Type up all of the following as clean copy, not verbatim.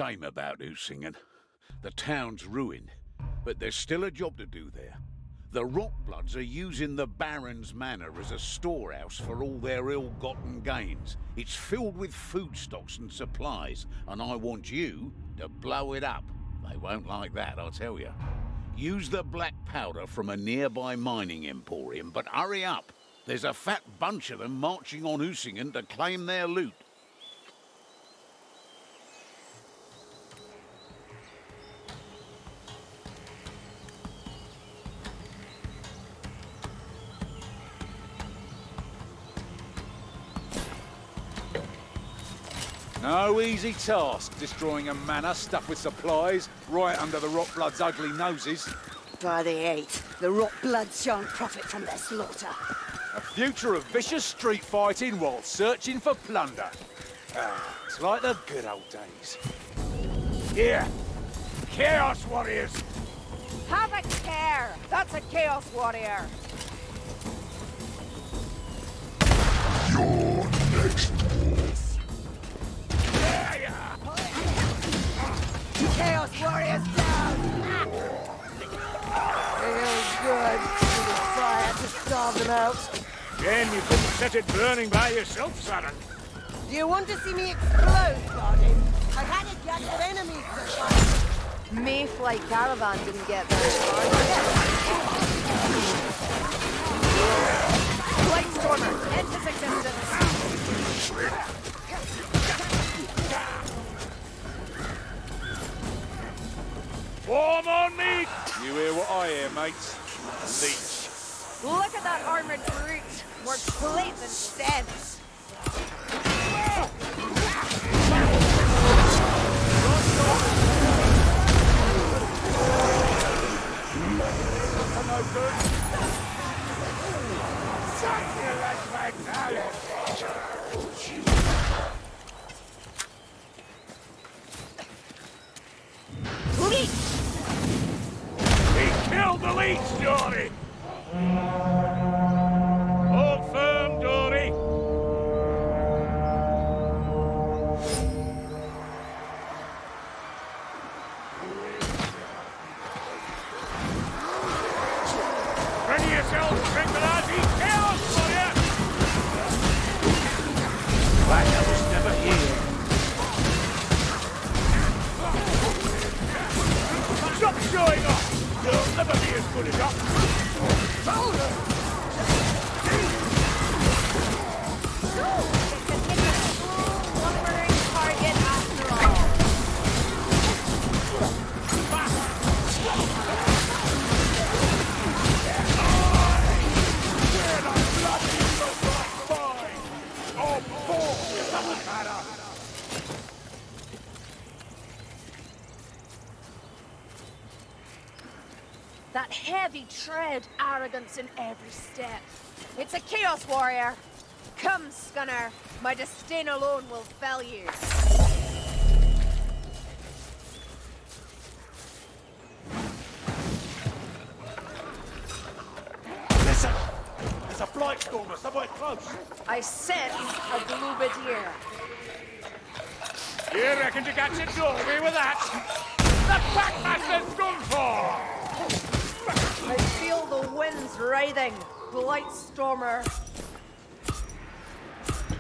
shame about Usingen. The town's ruined, but there's still a job to do there. The Rockbloods are using the Baron's Manor as a storehouse for all their ill-gotten gains. It's filled with foodstuffs and supplies, and I want you to blow it up. They won't like that, I'll tell you. Use the black powder from a nearby mining emporium, but hurry up. There's a fat bunch of them marching on Usingen to claim their loot. No easy task, destroying a manor stuffed with supplies right under the Rockbloods' ugly noses. By the eight, the Rockbloods shan't profit from their slaughter. A future of vicious street fighting while searching for plunder. Ah, it's like the good old days. Here! Chaos Warriors! Have a care! That's a Chaos Warrior! You're next, wolf. Chaos Warriors down! Feels good. The fire to starve them out. Then you couldn't set it burning by yourself, Saren. Do you want to see me explode, Guardian? I had a gang of enemies to fight. Mayflight Caravan didn't get very far. Blightstormer, enters existence! Form on me! You hear what I hear, mates? Leech. Look at that armored brute! More plate than sense! Leech! He killed the leech, Dory! Hold firm, Dory! Ready yourselves, Tranquilati! Chaos Warrior! That was never here. Stop showing off! You'll never be as good as us! Lumbering target after all. That heavy tread, arrogance in every step. It's a Chaos Warrior. Come, Scunner. My disdain alone will fell you. Listen! There's a Blightstormer somewhere close. I sense a Gloobadeer. You reckon you got your Dory with that? The Packmaster's done for! I feel the winds writhing. Blightstormer.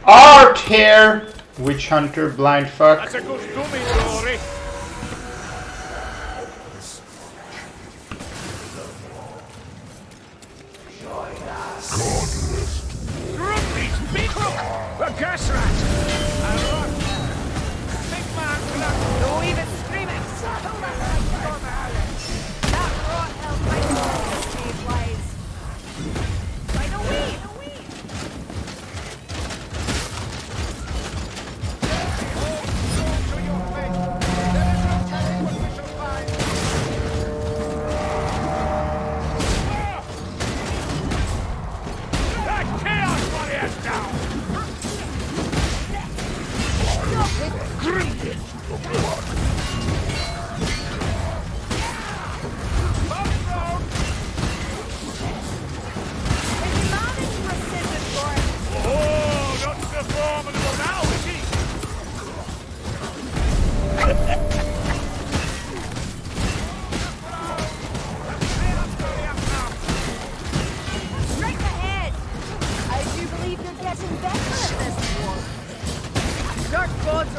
Art here! Witch hunter, blind fuck. That's a good dummy, Dory. Rookies, big hook! A gas rat! A rock! Big man, blood! No even screaming. Saddle that Blightstormer. That rot hell might save lives. Right away! That Chaos Warrior's down!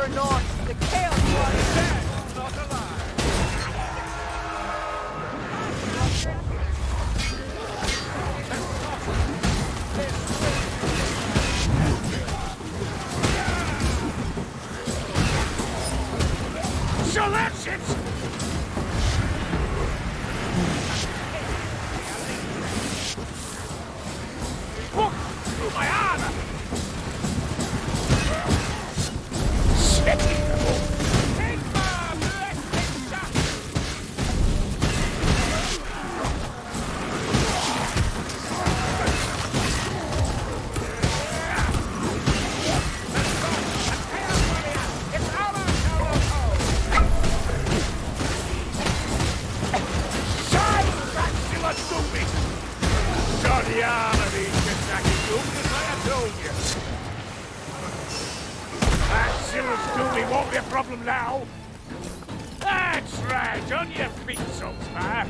or not, the Chaos Warrior. Not alive. So that's it! Look! Through my armor! Set it! Take my blessed shot! It's our Sorry, armor these attacking doomed as I have told you. That Silas Dooley won't be a problem now. That's right, on your feet, Saltzman.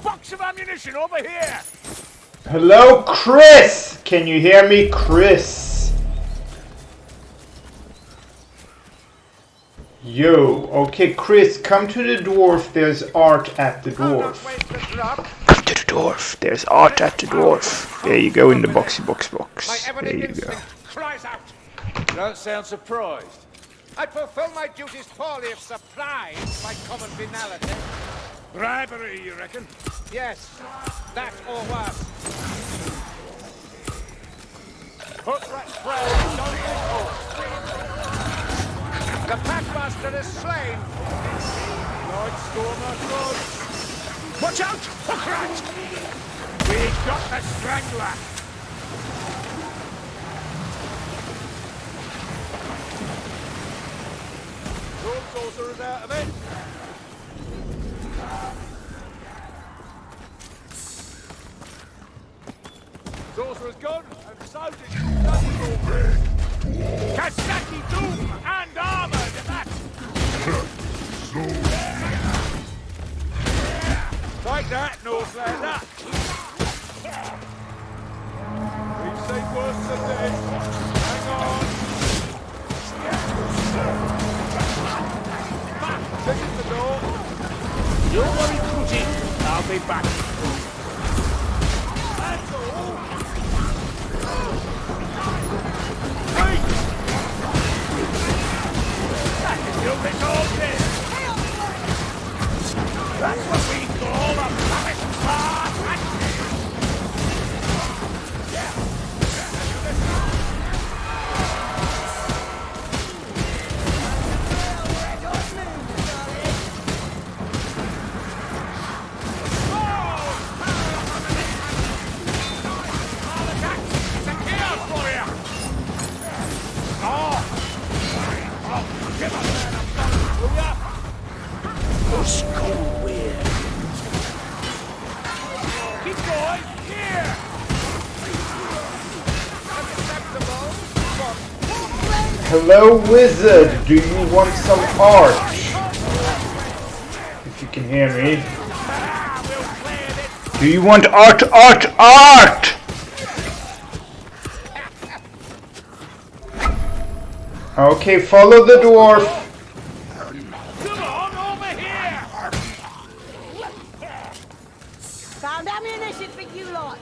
Box of ammunition over here. Hello, Chris! Can you hear me, Chris? Yo, okay, Chris, come to the dwarf. There's art at the dwarf. Come to the dwarf. There's art at the dwarf. There you go in the boxy box. There you go. Cries out. You don't sound surprised. I'd fulfill my duties poorly if surprised by common banality. Bribery, you reckon? Yes, that or worse. Put rat spread, don't get caught. The Packmaster is slain. Night Stormer good. Watch out, Hookrat! We got the Strangler. Storm Sorcerer's out of it. Sorcerer's gone, and so did Dumbledore. Kasaki Doom and armored at that! Take that, Northlander. We've seen worse than this. Hang on. This is the door. Don't worry, Cootie. I'll be back. That's all. You'll be all dead. That's what we call a palace bar. Hello, wizard. Do you want some art? If you can hear me. Do you want art? Okay, follow the dwarf. Come on, over here! Found ammunition for you lot.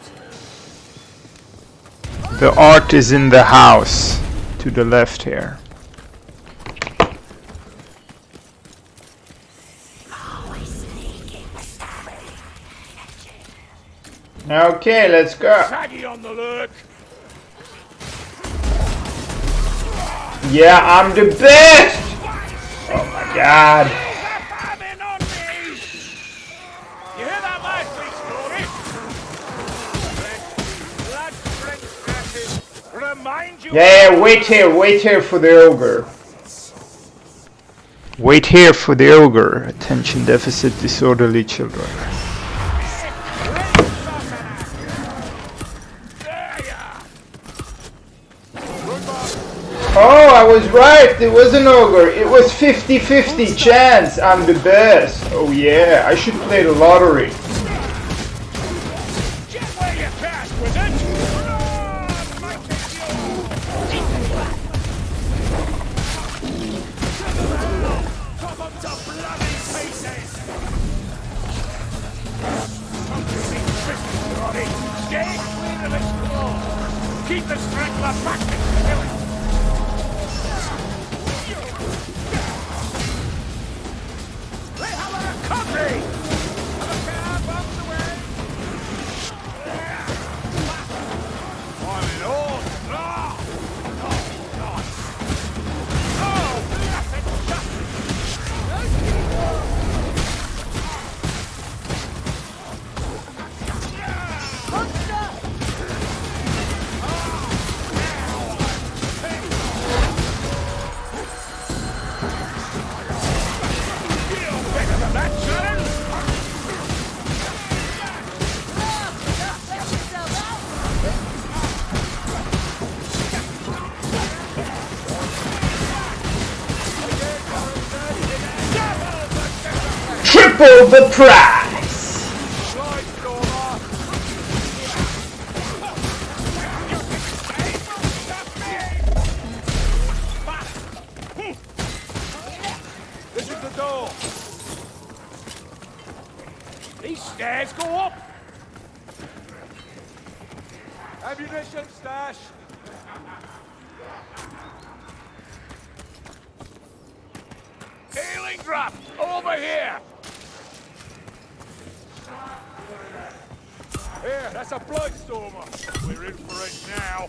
The art is in the house. To the left here. Okay, let's go. Saggy on the lurk. Yeah, I'm the best! Oh my god. You hear that last story? Remind you. Yeah, wait here for the ogre. Wait here for the ogre. Attention deficit disorderly children. Oh, I was right. It was an ogre. It was 50-50 chance. I'm the best. Oh yeah, I should play the lottery. Get where you cast with it. Keep the strangler back and kill it! They have a recovery! Have a car bombs away! I'm in all! Triple the price! This is the door. These stairs go up. Ammunition stash. Healing draft! Over here! Here, that's a Blightstormer. We're in for it now.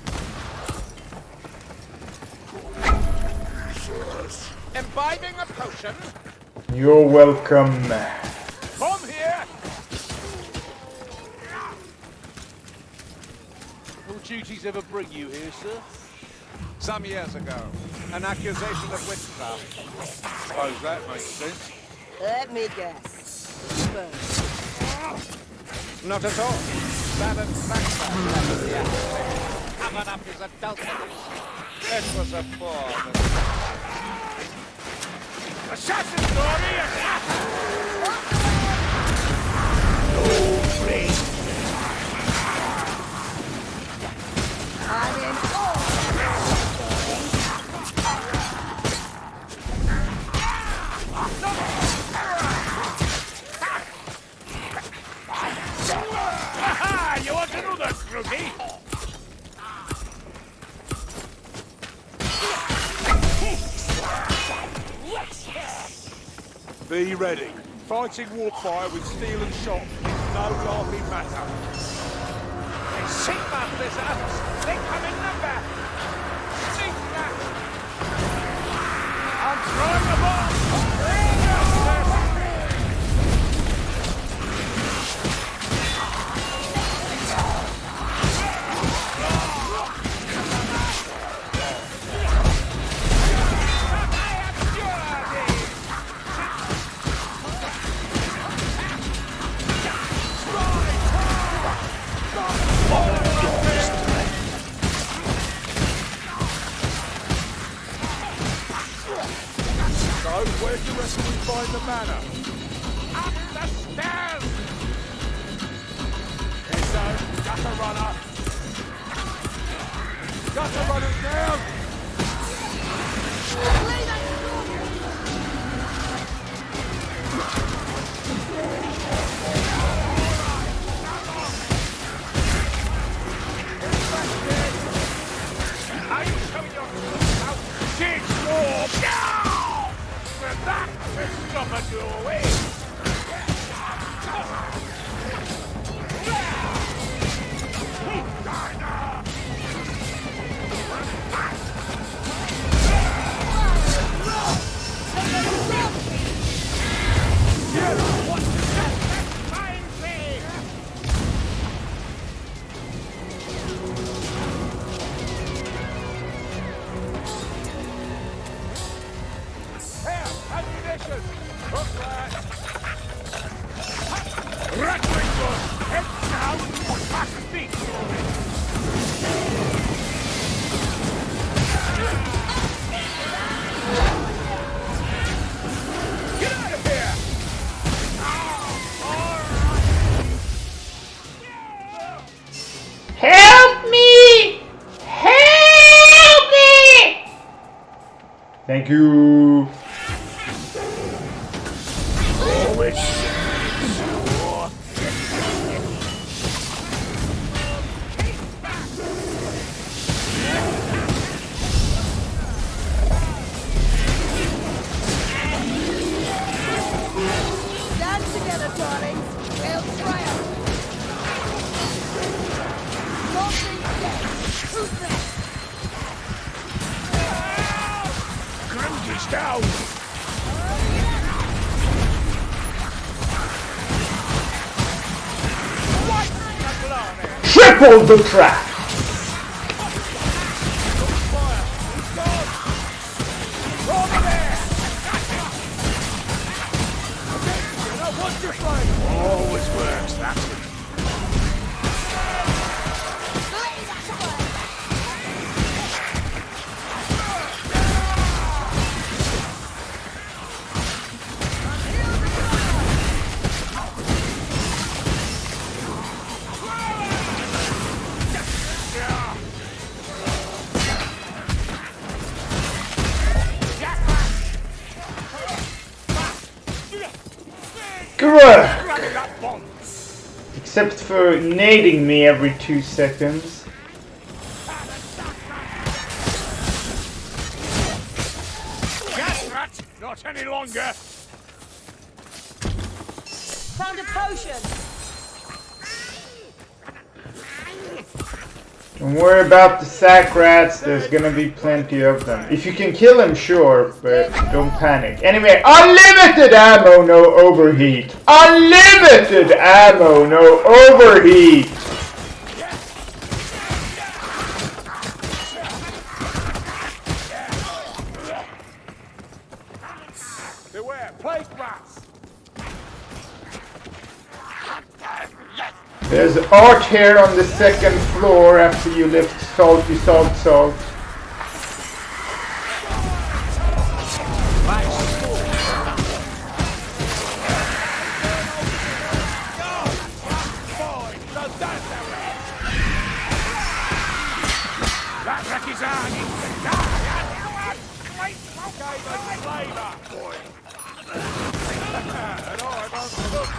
Imbibing a potion? You're welcome. Come here. No duties ever bring you here, sir? Some years ago, an accusation of witchcraft. Suppose that makes sense. Let me guess. Spurs. Not at all. Baron Backstab was the accusation. Covered up his adultery. It was a form. Assassin story! I'm in all. Aha! You want to know that, Groovy? Be ready. Fighting warfire with steel and shot is no laughing matter. They sink my blizzards! They come in number! Sink that! I'm throwing a bomb! So, where do you reckon we find the manor? Up the stairs! So, gutter runner. Gutter runners down! Are you showing your now? Dig more! Now! For that will stop at your way! Rattling gun! Head down! Fast feet! Get out of here! Help me! Help me! Thank you. Triple the trap! Always works, that. Good work! Except for nading me every 2 seconds. Gas rat, not any longer. Found a potion. Don't worry about the sack rats, there's gonna be plenty of them. If you can kill them, sure, but don't panic. Anyway, unlimited ammo, no overheat. Unlimited ammo, no overheat. Beware, plague rats. There's art here on the 2nd floor after you lift salty salt. That wreck is on. Great flavour, boy. And I won't look.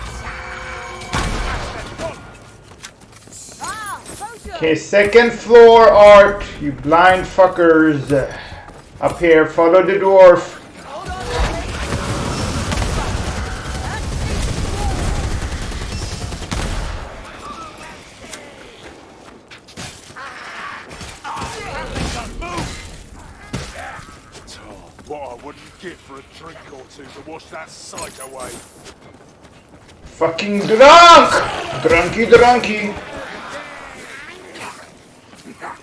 Ah, potion. Okay, 2nd floor art, you blind fuckers. Up here, follow the dwarf. Hold on. What I wouldn't give for a drink or two to wash that sight away. Fucking drunk! Drunky.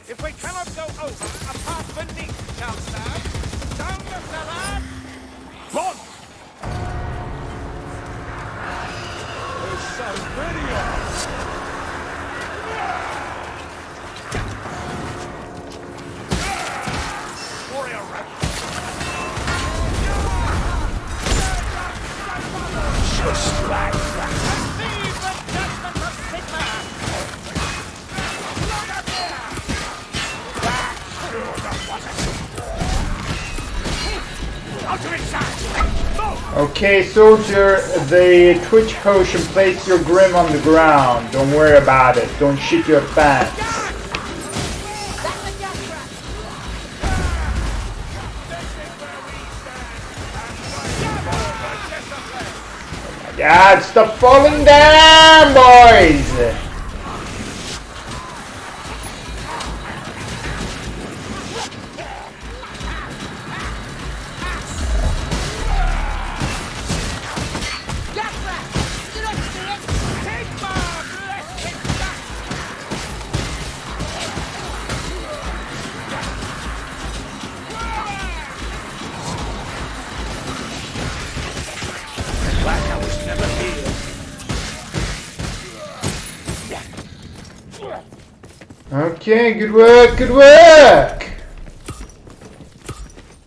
If we cannot go over a path beneath the townstone, down the cellar! Run! There's so many of us. Warrior rat. Just like that. Receive the judgment of Sigma! Out of inside! Okay, soldier, the Twitch potion, place your grim on the ground. Don't worry about it. Don't shit your pants. That's a gas rat. God, stop falling down, boys! Gas rat. Get up, spirit. Sigma! Bless it back! Like I was never here. Okay, good work!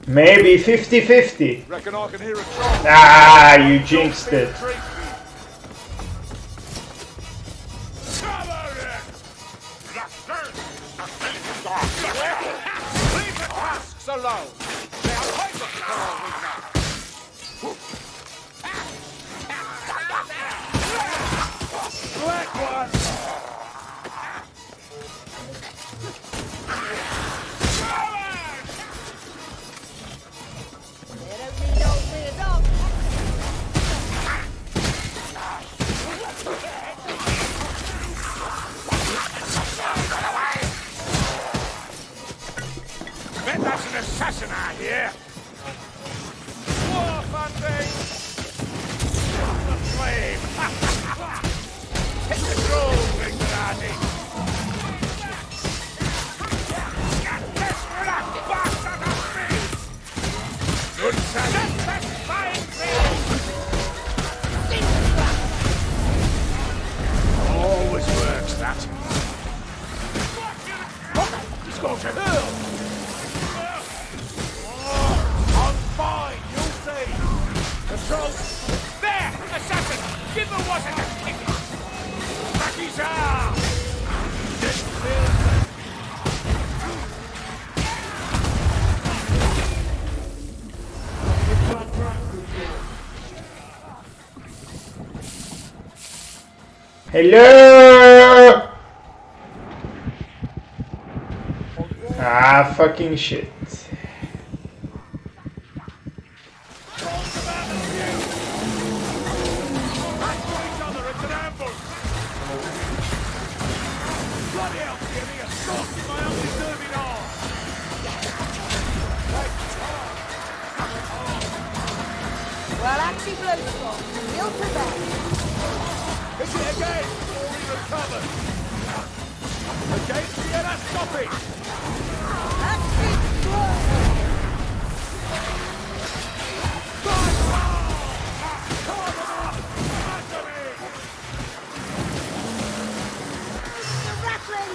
Maybe 50-50. Reckon I can hear a troll. Ah, you jinxed it. Cover it! Leave the tusks alone! They are poisonous for all we know! Black one! They don't need no fear, dog. Bet that's an assassin out here. Hello! Ah, fucking shit. Well, actually, Blowstorm, he'll prevent. Hit it again before we recover. Okay, yeah, that's stopping. Actually, the rattling!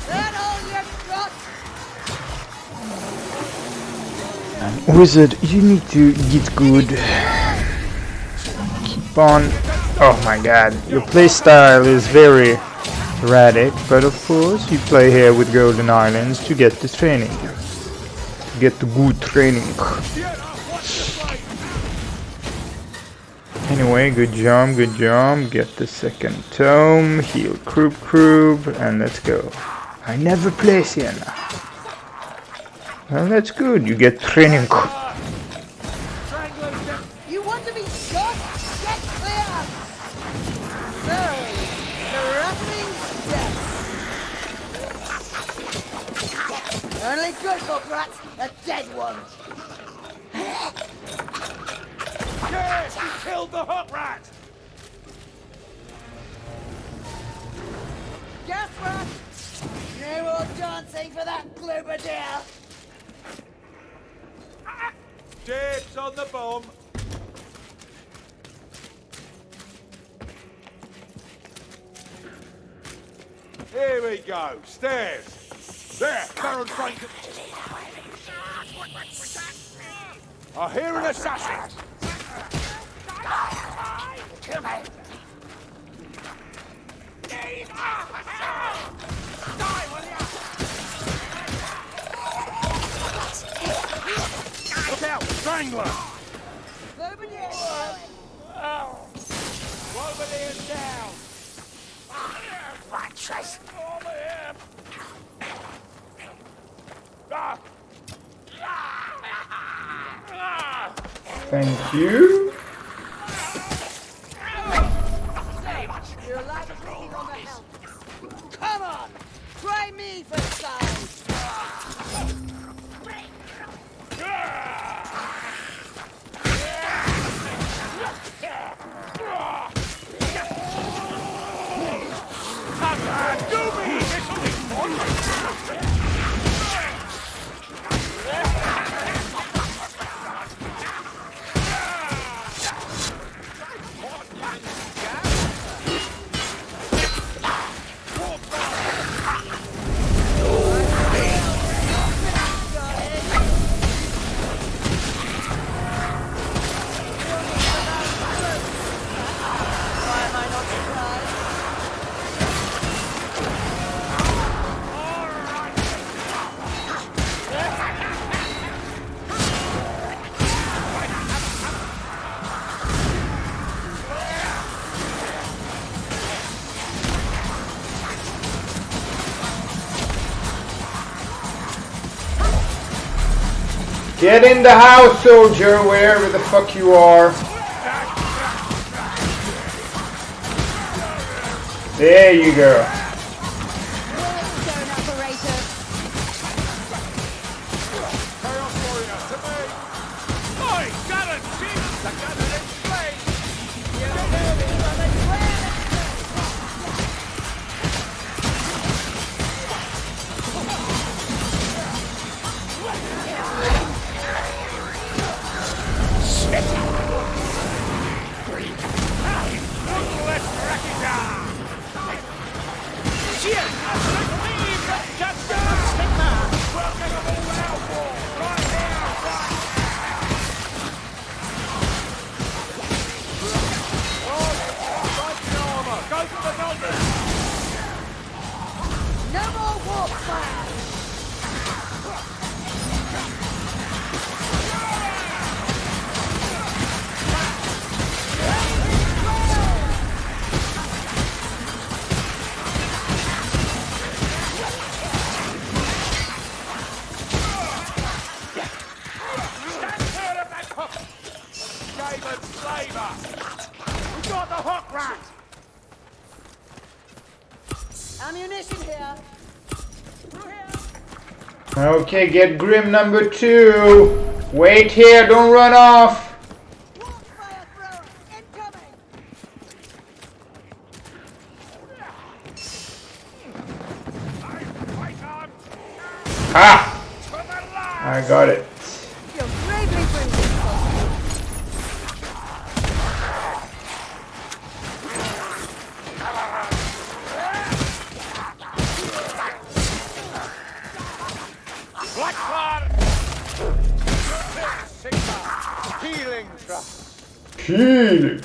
That all you've got? Wizard, you need to get good. Keep on. Oh my god, your playstyle is very erratic, but of course you play here with Golden Islands to get the training. To get the good training. Anyway, good job, good job. Get the second tome, heal Krub, and let's go. I never play Sienna. Well, that's good, you get training. You want to be shot? Get clear! So, the rattling death. Only good look, rats, a dead one. Yes, you killed the hot rat. Guess what? No more dancing for that Glober deer. Dibs on the bomb. Here we go. Stairs. There, Baron Frank. I hear an assassin. Kill me. Die, will ya? Look out, Strangler. Glober deer. Globalier's down. Mattress. Over him. Ah. Thank you. You're alive and breathing on the help. Come on! Try me for size! Get in the house, soldier, wherever the fuck you are. There you go. We got the hot rat! Ammunition here. Through here. Okay, get Grim number 2. Wait here, don't run off. Walk fire thrower incoming. Ah! I got it. You're bravely bringing this close. Black Cloud! Sigma! Healing trap! Kill.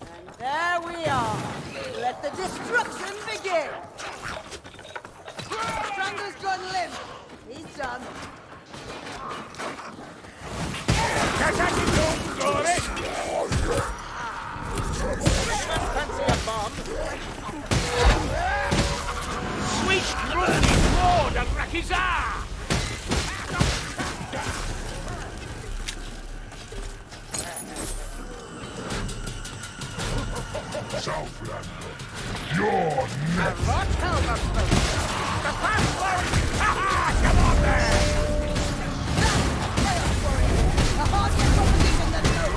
And there we are. Let the destruction begin. Strangler's gone limp. He's done. Fancy a bomb? Sweet running Lord of Rakizar! Southland, you're next. What helmet? The fast flowing! Come on there! A hard-hit proposition that's no.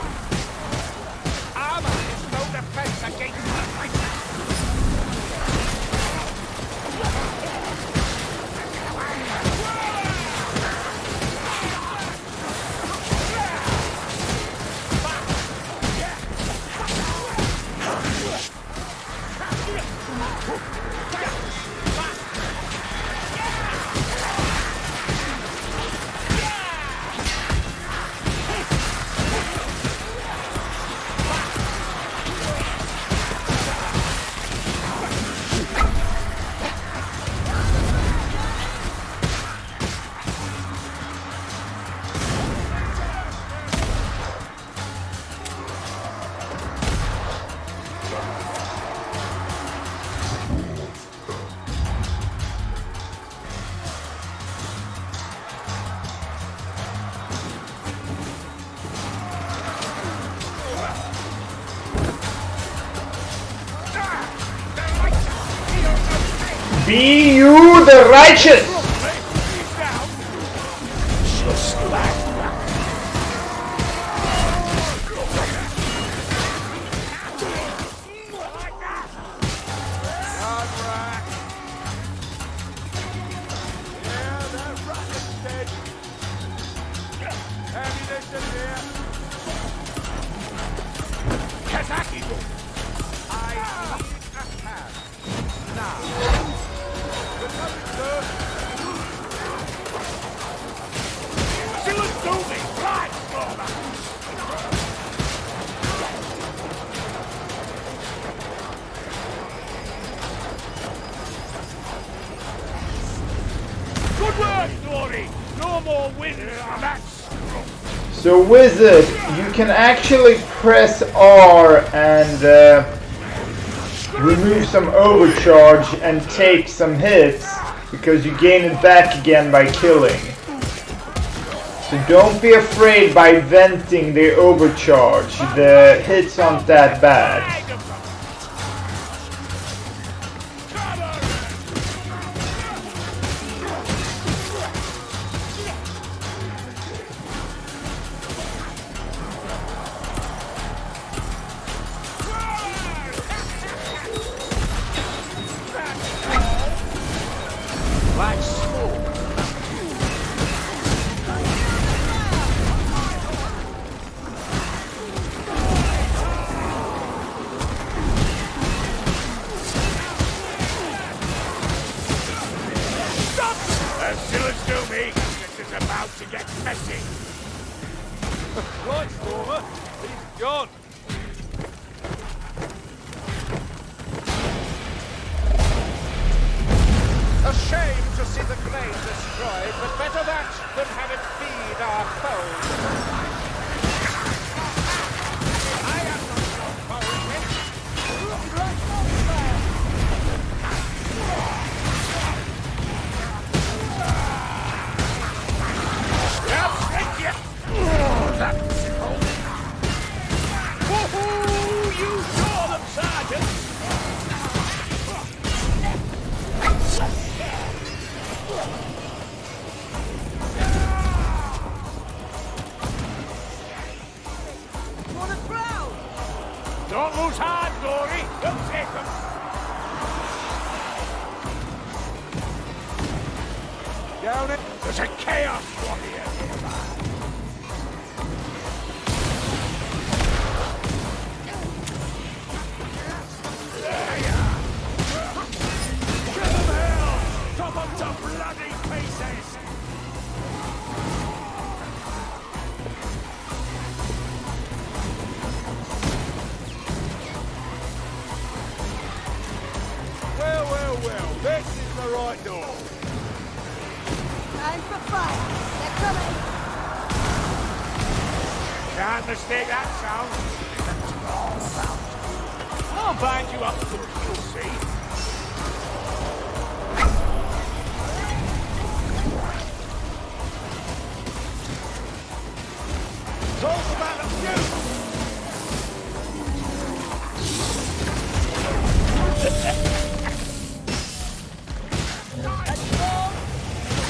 Armor is no defense against the fighter! Be you the righteous. Just like Kazaki! Good work, Dory! No more wins on that stroke! So Wizard, you can actually press R and remove some overcharge and take some hits because you gain it back again by killing. So don't be afraid by venting the overcharge. The hits aren't that bad. Like smoke! As still as do me, this is about to get messy. Right, Stormer. He's gone. A shame to see the plane destroyed, but better that than have it feed our foes. I am not your foe, Witch. Down it. There's a chaos warrior nearby. There you are. Give them hell! Chop them to bloody pieces! Well, this is the right door. Time for fire. They're coming. Can't mistake that sound. I'll bind you up to you'll see. Talk about a few.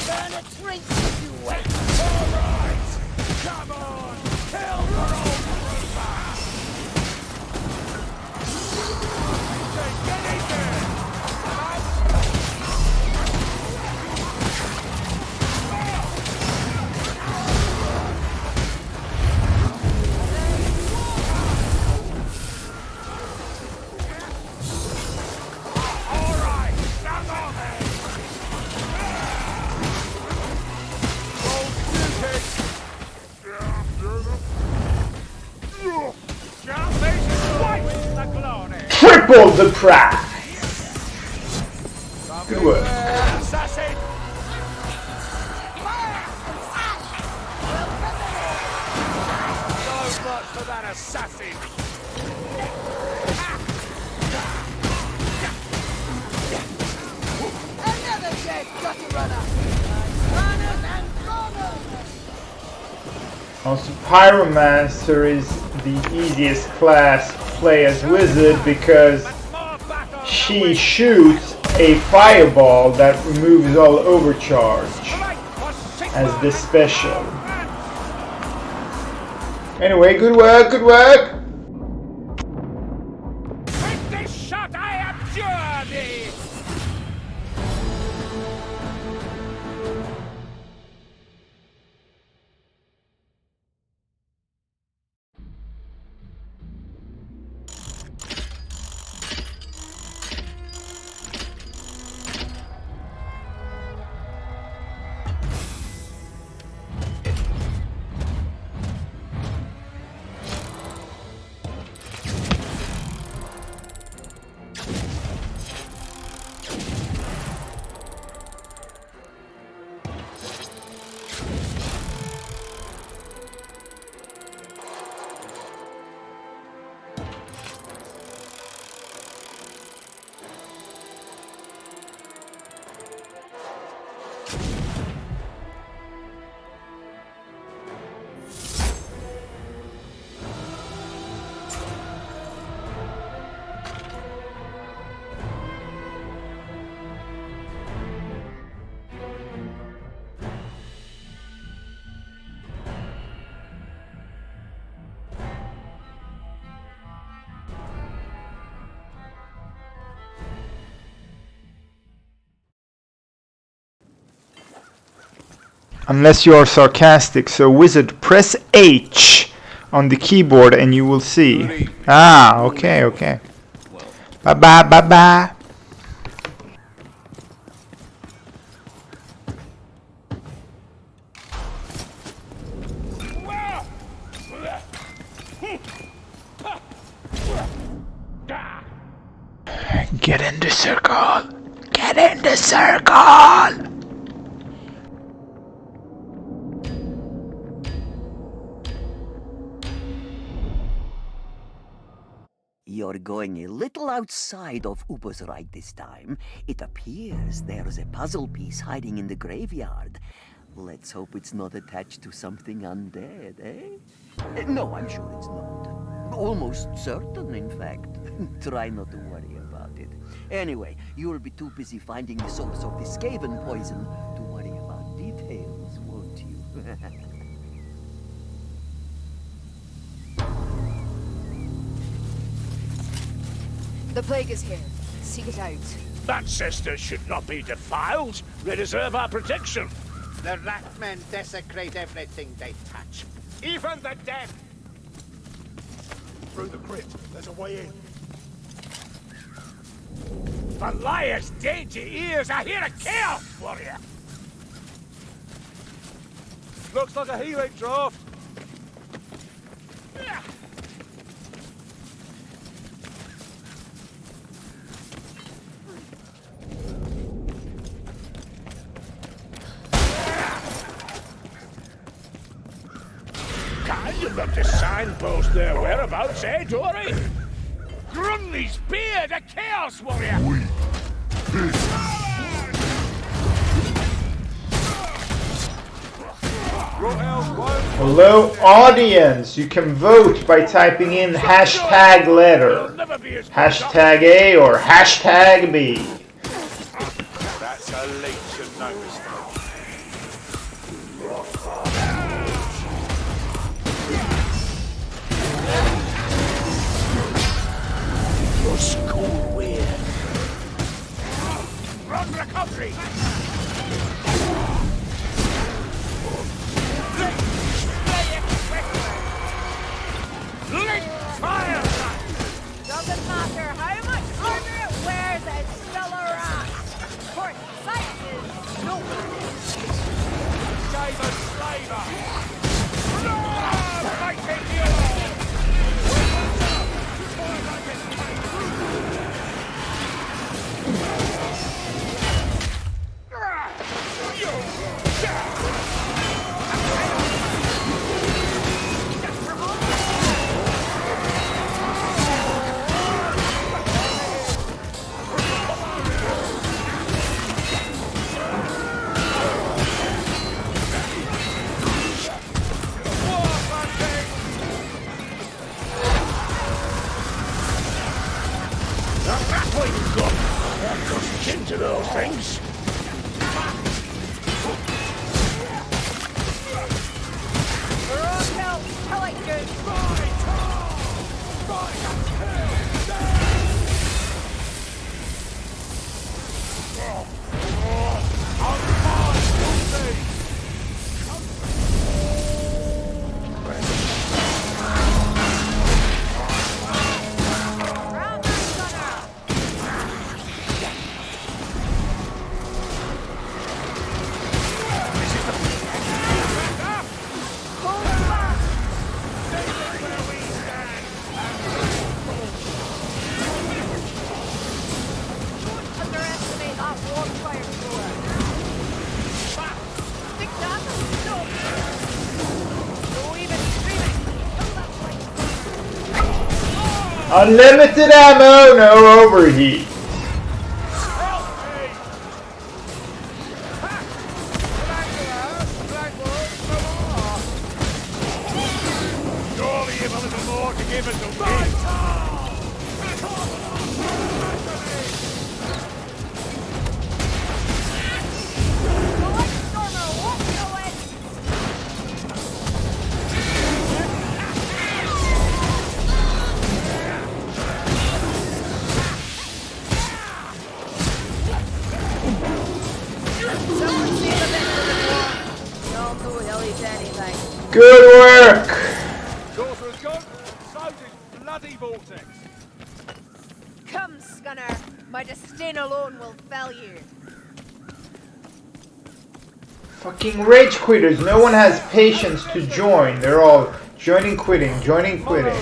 Burn a drink if you wait. All right, come on, kill your old trooper. Get in there. All right, stand on there. Triple the prize! Good work. Assassin! So much for that assassin! Another dead gutter runner. Runners and runners. Also, Pyromancer is the easiest class to play as wizard because she shoots a fireball that removes all overcharge as the special. Anyway, good work, good work! With this shot I abjure thee! Unless you are sarcastic, so wizard, press H on the keyboard and you will see. Ah, okay, okay. Bye bye, bye bye. Get in the circle. Get in the circle. You're going a little outside of Ubersreich this time. It appears there's a puzzle piece hiding in the graveyard. Let's hope it's not attached to something undead, eh? No, I'm sure it's not. Almost certain, in fact. Try not to worry about it. Anyway, you'll be too busy finding the source of the Skaven poison to worry about details, won't you? The plague is here. Seek it out. That sister should not be defiled. They deserve our protection. The ratmen desecrate everything they touch. Even the dead! Through the crypt. There's a way in. The liar's dainty ears! I hear a chaos warrior! Looks like a healing draft. Can't you look the signpost their whereabouts, eh, Dory? Grumley's beard, a chaos warrior! Hello, audience. You can vote by typing in hashtag letter. Hashtag A or hashtag B. That's a leech and no mistake. School weird. Run recovery! Link fire! Doesn't matter how much armor it wears, it's still a rat. For sight is no Game of slaver. Fighting you! Into those things. We're all hell, I like good. Underestimate that warp fire thrower. Think that? No. No even screaming. Kill that white. Unlimited ammo, no overheat. Surely you've a little more to give us, okay? The light stormer won't go in. Someone see the bit of the war. Y'all know he'll eat anything. Good work. Sorcerer's gone. So did bloody vortex. Come, Scunner. My disdain alone will fell you. Fucking rage quitters. No one has patience to join. They're all joining, quitting, joining, quitting.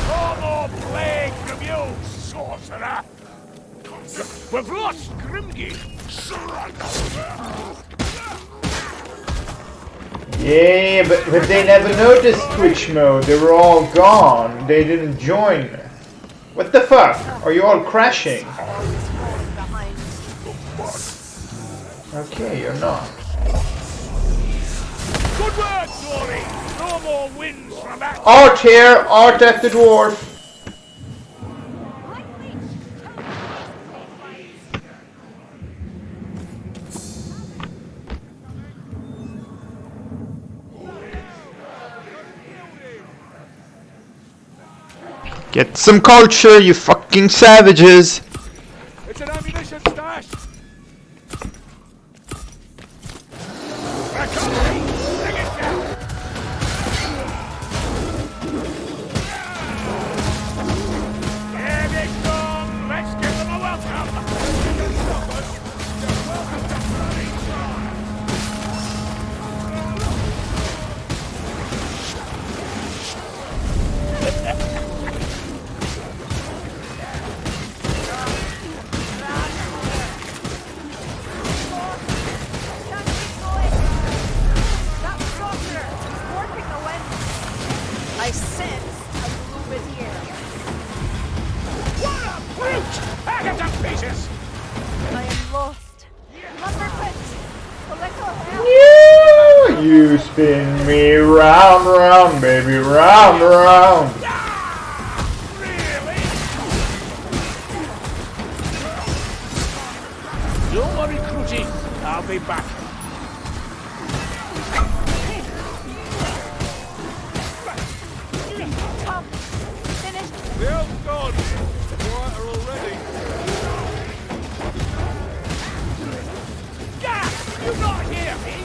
No more plague from you, sorcerer! We've lost Grimgate! Yeah, but they never noticed Twitch mode. They were all gone. They didn't join. What the fuck? Are you all crashing? Okay, you're not. Good work, Dory! No more wins from that! Art here, art at the dwarf. Get some culture, you fucking savages! It's an ammunition stash! Back up, Pete! Bring it down! Here they come! Let's give them a welcome! Stop us! They're welcome to bloody try! I sense a movement here. What a brute! Hack it to pieces! I am lost. Lumberfoot! A little help! You spin me round, round, baby, round, round. Really? Don't worry, Crutchy. I'll be back. Come! Finish! The elf's gone. Quieter already. Gas! You not hear me?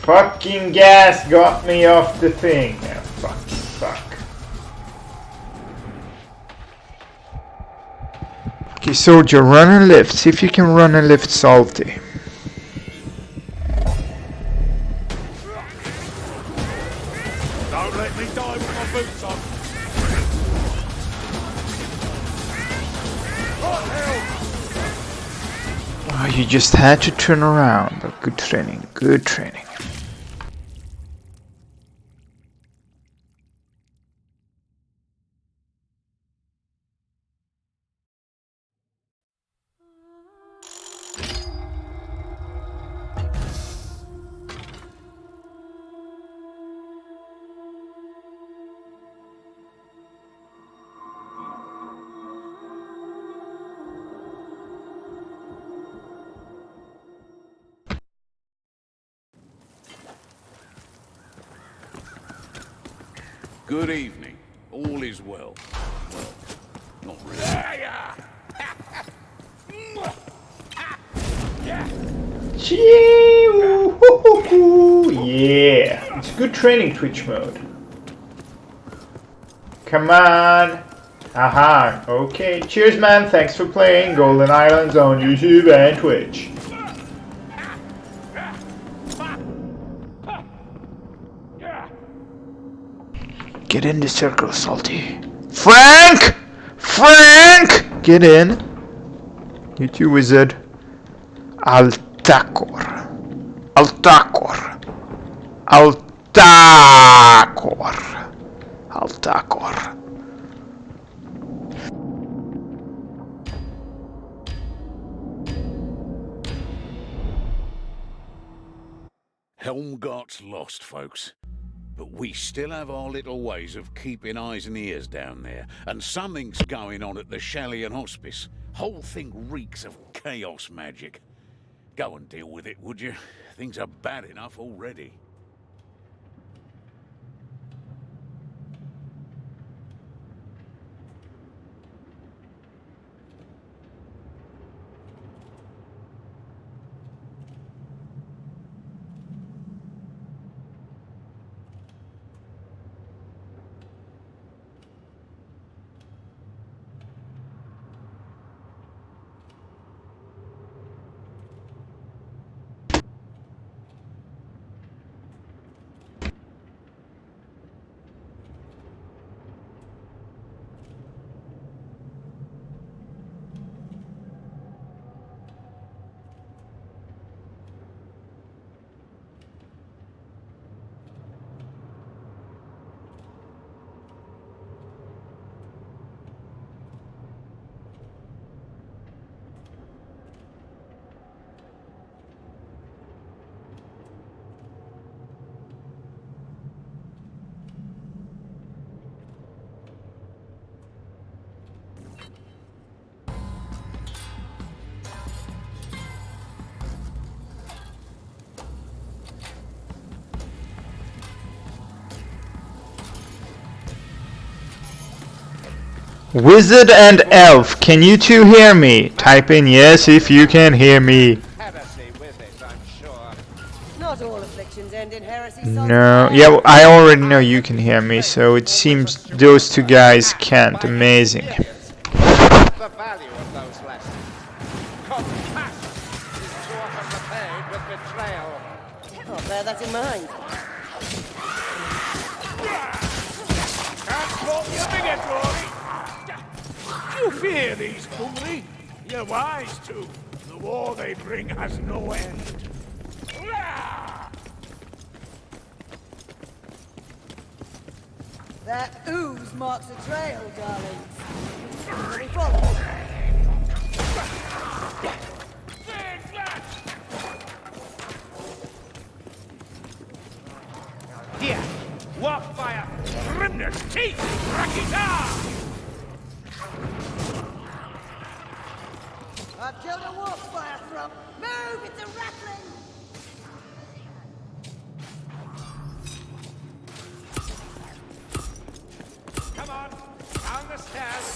Fucking gas got me off the thing. Yeah, fuck. Okay, soldier, run and lift. See if you can run and lift Salty. Don't let me die with my boots on. What hell? Oh, you just had to turn around. But good training, good training. Good evening. All is well. Well, not really. Gee, woo-hoo-hoo-hoo. Yeah, it's good training Twitch mode. Come on. Aha, okay. Cheers, man. Thanks for playing Golden Islands on YouTube and Twitch. Get in the circle, Salty. Frank! Frank! Get in. You too, wizard. Altacor. Altacor. Altacor. Altacor. Helmgart's lost, folks. But we still have our little ways of keeping eyes and ears down there. And something's going on at the Shallian Hospice. Whole thing reeks of chaos magic. Go and deal with it, would you? Things are bad enough already. Wizard and elf, can you two hear me? Type in yes if you can hear me. Heresy with it, I'm sure. Not all afflictions end in heresy. No, yeah, well, I already know you can hear me, so it seems those two guys can't. Amazing. The value of those lessons. Compassion is too often repaid with betrayal. I'll bear that in mind. Can't fault your bigot, Rory. You fear these Kungli? You're wise to. The war they bring has no end. That ooze marks a trail, darlings. We follow. Here, walk fire, Grimner's teeth, Rakita! I've killed a warfire from. Move! It's a rattling! Come on, down the stairs.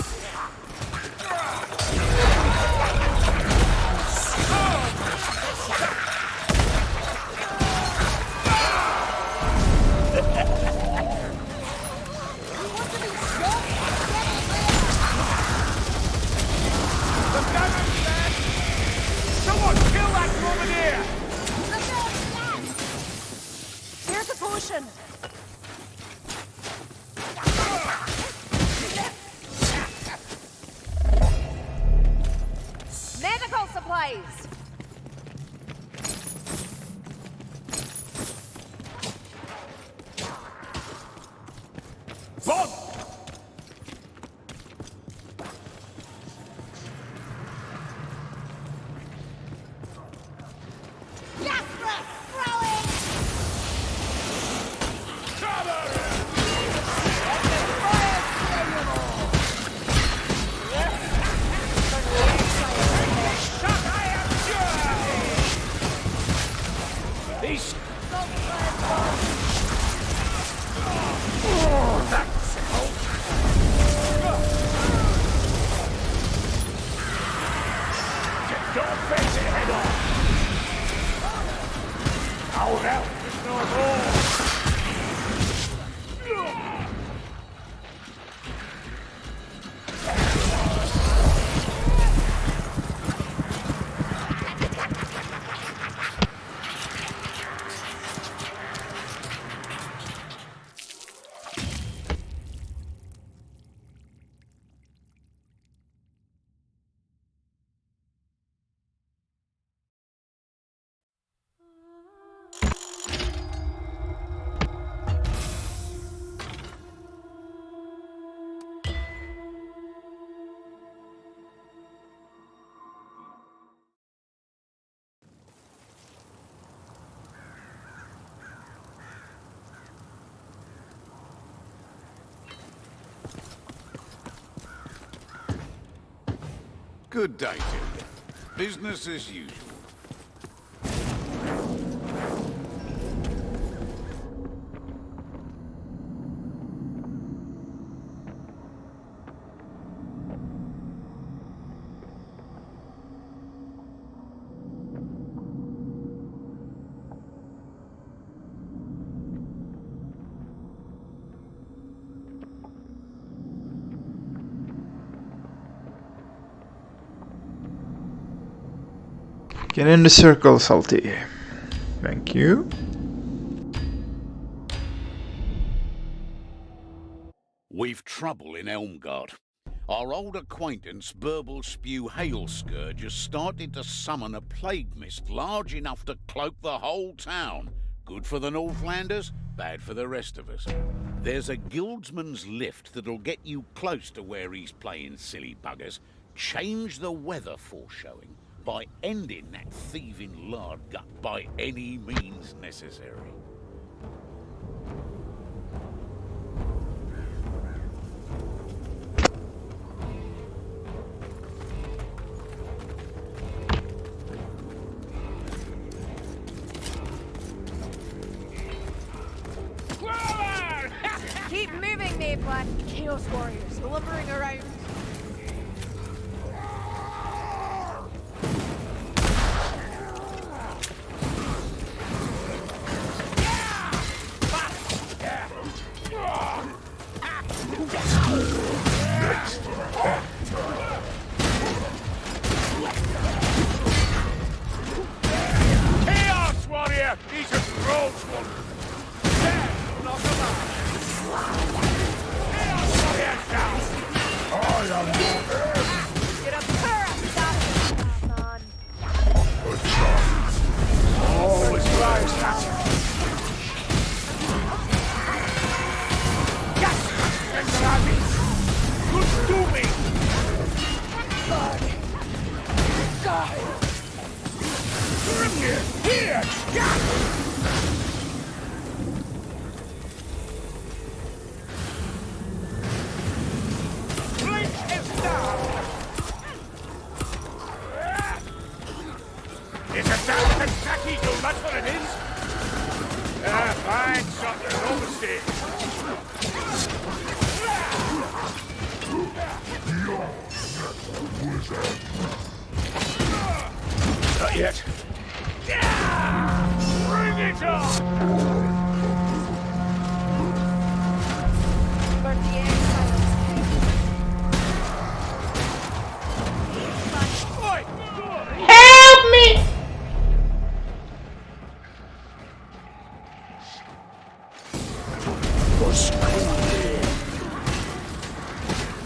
The gunner's dead! Someone kill that grenadier! Here's a potion. Medical supplies. Bomb! Gas breath! Throwing! These... Don't face it head on! Our help is not all! Good day, Tilda. Business as usual. Get in the circle, Salty. Thank you. We've trouble in Elmgard. Our old acquaintance, Burble Spew Hailscourge, has started to summon a plague mist large enough to cloak the whole town. Good for the Northlanders, bad for the rest of us. There's a guildsman's lift that'll get you close to where he's playing silly buggers. Change the weather foreshowing by ending that thieving lard gut by any means necessary. Keep moving, me black Chaos Warriors lumbering around. Find something, overstay. Not yet. Bring it on! Burn the air silence. Oi! Good! Help me!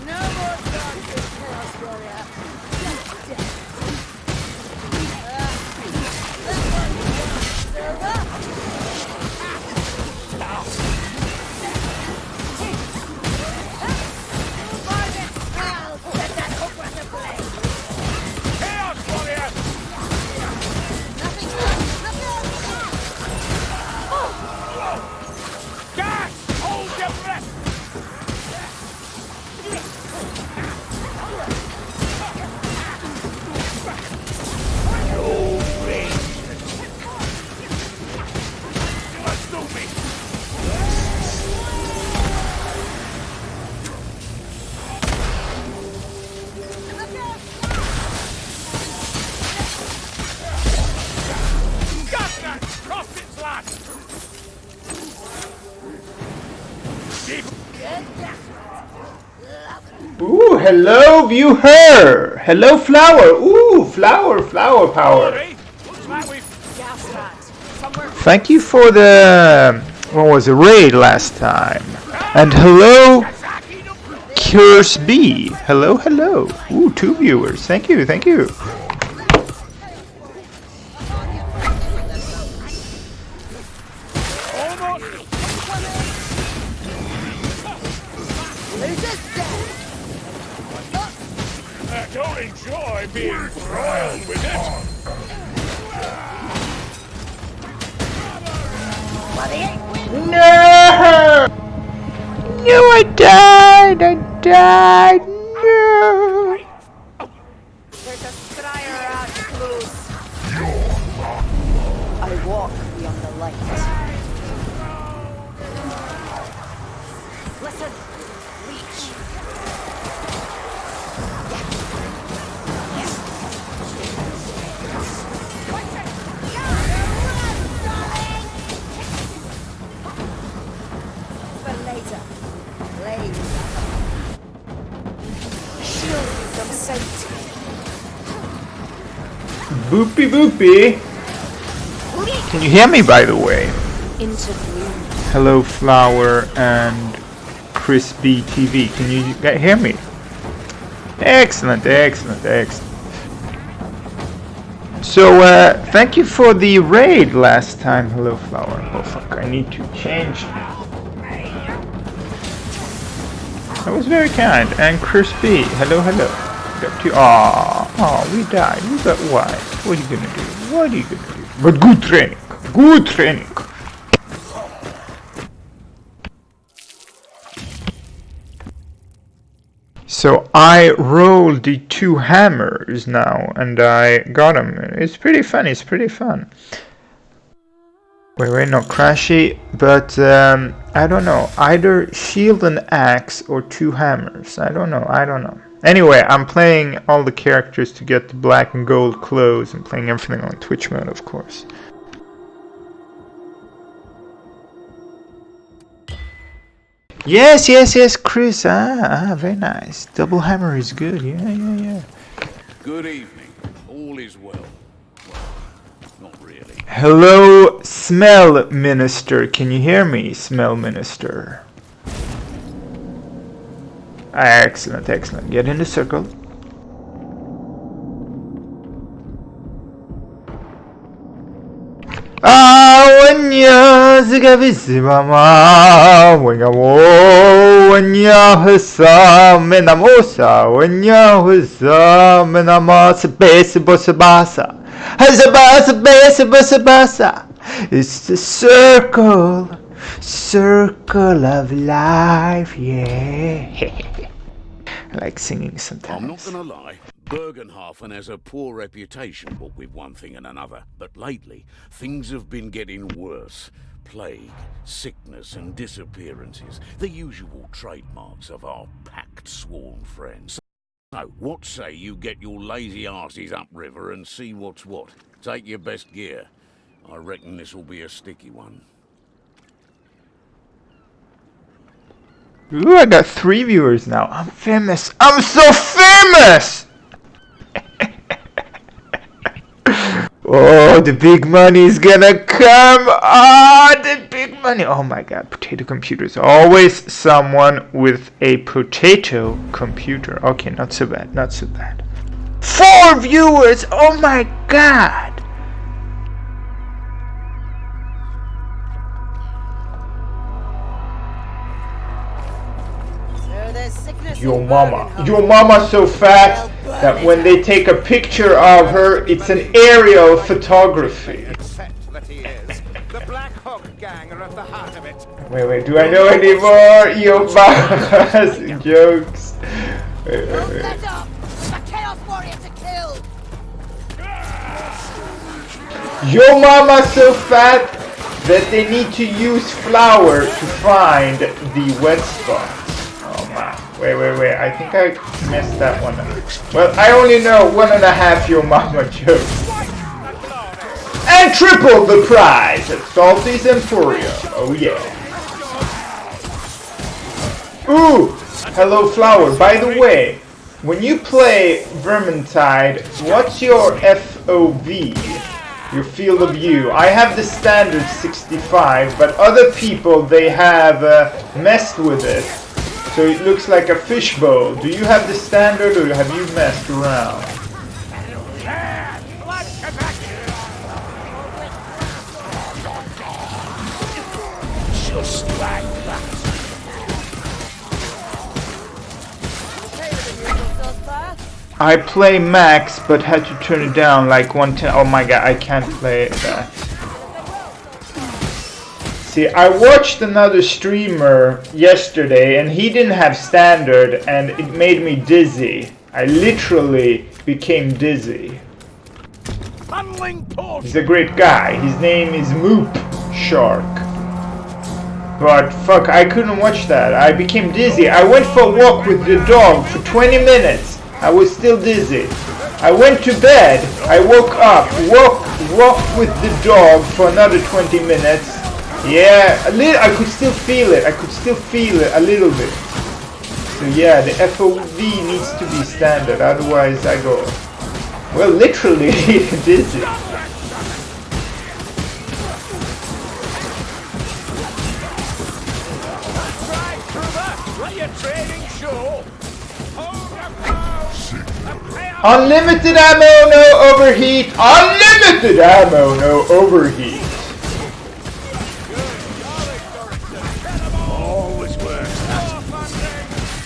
No more darkness, Chaos Warrior. Just death. That one I'll set that hook with the blade. Chaos Warrior! Nothing else. Gas! Hold your breath! Let's do me! Got that! Crossed its last! Ooh, hello viewer! Hello flower! Ooh, flower power! Sorry, looks like we've Gas rat. Somewhere. Thank you for the what was it, raid last time. And hello Curse B. Hello. Ooh, 2 viewers. Thank you. I don't enjoy being broiled with it. No! No, I died! No! There's a scryer out close. I walk beyond the light. Listen. Reach. For later. Shield you from sight. Boopy. Can you hear me, by the way? Into gloom. Hello flower and Crispy TV. Can you hear me? Excellent. So, thank you for the raid last time. Hello flower. Oh fuck, I need to change. That was very kind. And Crispy. Hello. Got you. Aw, we died. We got wiped. What are you gonna do? But good training. So I rolled the 2 hammers now, and I got them. It's pretty fun. Wait, not crashy, but I don't know. Either shield and axe or 2 hammers. I don't know. Anyway, I'm playing all the characters to get the black and gold clothes. I'm playing everything on Twitch mode, of course. Yes, Chris. Very nice. Double hammer is good. Yeah. Good evening. All is well. Well, not really. Hello, Smell Minister. Can you hear me, Smell Minister? Excellent. Get in the circle. Wanya zigavizimama wanya wo wanya hasa menamosa wanya hasa menamasa base basa hazabasa base basa. It's the circle of life, yeah. I like singing sometimes. I'm not gonna lie. Bergenhafen has a poor reputation, what with one thing and another. But lately, things have been getting worse. Plague, sickness and disappearances. The usual trademarks of our packed sworn friends. So, what say you get your lazy arses upriver and see what's what? Take your best gear. I reckon this'll be a sticky one. Ooh, I got 3 viewers now. I'm famous. I'm so famous! Oh, the big money is gonna come! Ah, the big money! Oh my god, potato computers. Always someone with a potato computer. Okay, not so bad, not so bad. 4 viewers! Oh my god! Your mama's so fat that when they take a picture of her, it's an aerial photography. Except that he is. The Black Hawk gang are at the heart of it. Wait, do I know any more? Your mama's jokes. Wait. Let up! A Chaos Warrior to kill! Your mama's so fat that they need to use flour to find the wet spots. Oh man. Wait. I think I messed that one up. Well, I only know 1.5 Your Mama jokes. And triple the prize at Salty's Emporium. Oh yeah. Ooh! Hello Flower. By the way, when you play Vermintide, what's your FOV? Your field of view. I have the standard 65, but other people, they have messed with it. So it looks like a fishbowl. Do you have the standard or have you messed around? Just like that. I play max, but had to turn it down like 110. Oh my god, I can't play that. See, I watched another streamer yesterday and he didn't have standard and it made me dizzy. I literally became dizzy. He's a great guy. His name is Moop Shark. But fuck, I couldn't watch that. I became dizzy. I went for a walk with the dog for 20 minutes. I was still dizzy. I went to bed. I woke up. Walked with the dog for another 20 minutes. Yeah, I could still feel it. I could still feel it a little bit. So yeah, the FOV needs to be standard. Otherwise I go, well, literally dizzy. Unlimited ammo, no overheat. Unlimited ammo, no overheat.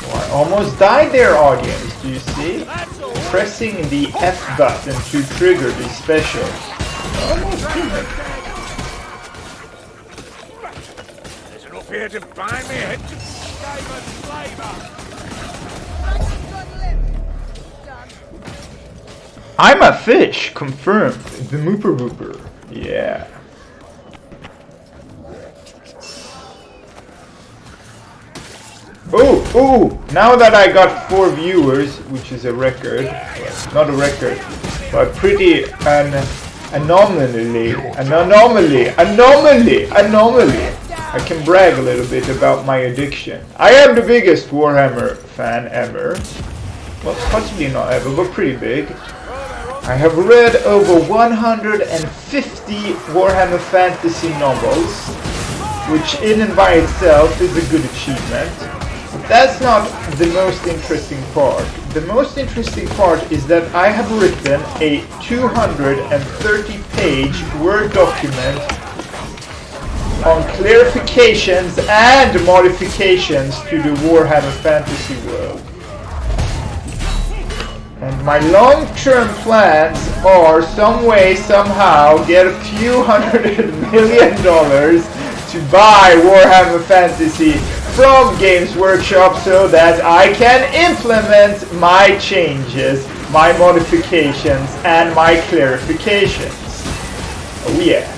Oh, I almost died there, audience. Do you see? Pressing the F button to trigger the special. Almost did. There's enough here to bind me head to diamond flavor. I'm a fish, confirmed. The Mooper Wooper. Yeah. Ooh! Now that I got 4 viewers, which is a record, not a record, but pretty an anomaly. I can brag a little bit about my addiction. I am the biggest Warhammer fan ever. Well, possibly not ever, but pretty big. I have read over 150 Warhammer fantasy novels, which in and by itself is a good achievement. But that's not the most interesting part. The most interesting part is that I have written a 230-page Word document on clarifications and modifications to the Warhammer fantasy world. And my long-term plans are some way, somehow, get a few $100 million to buy Warhammer Fantasy from Games Workshop so that I can implement my changes my modifications and my clarifications. Oh yeah.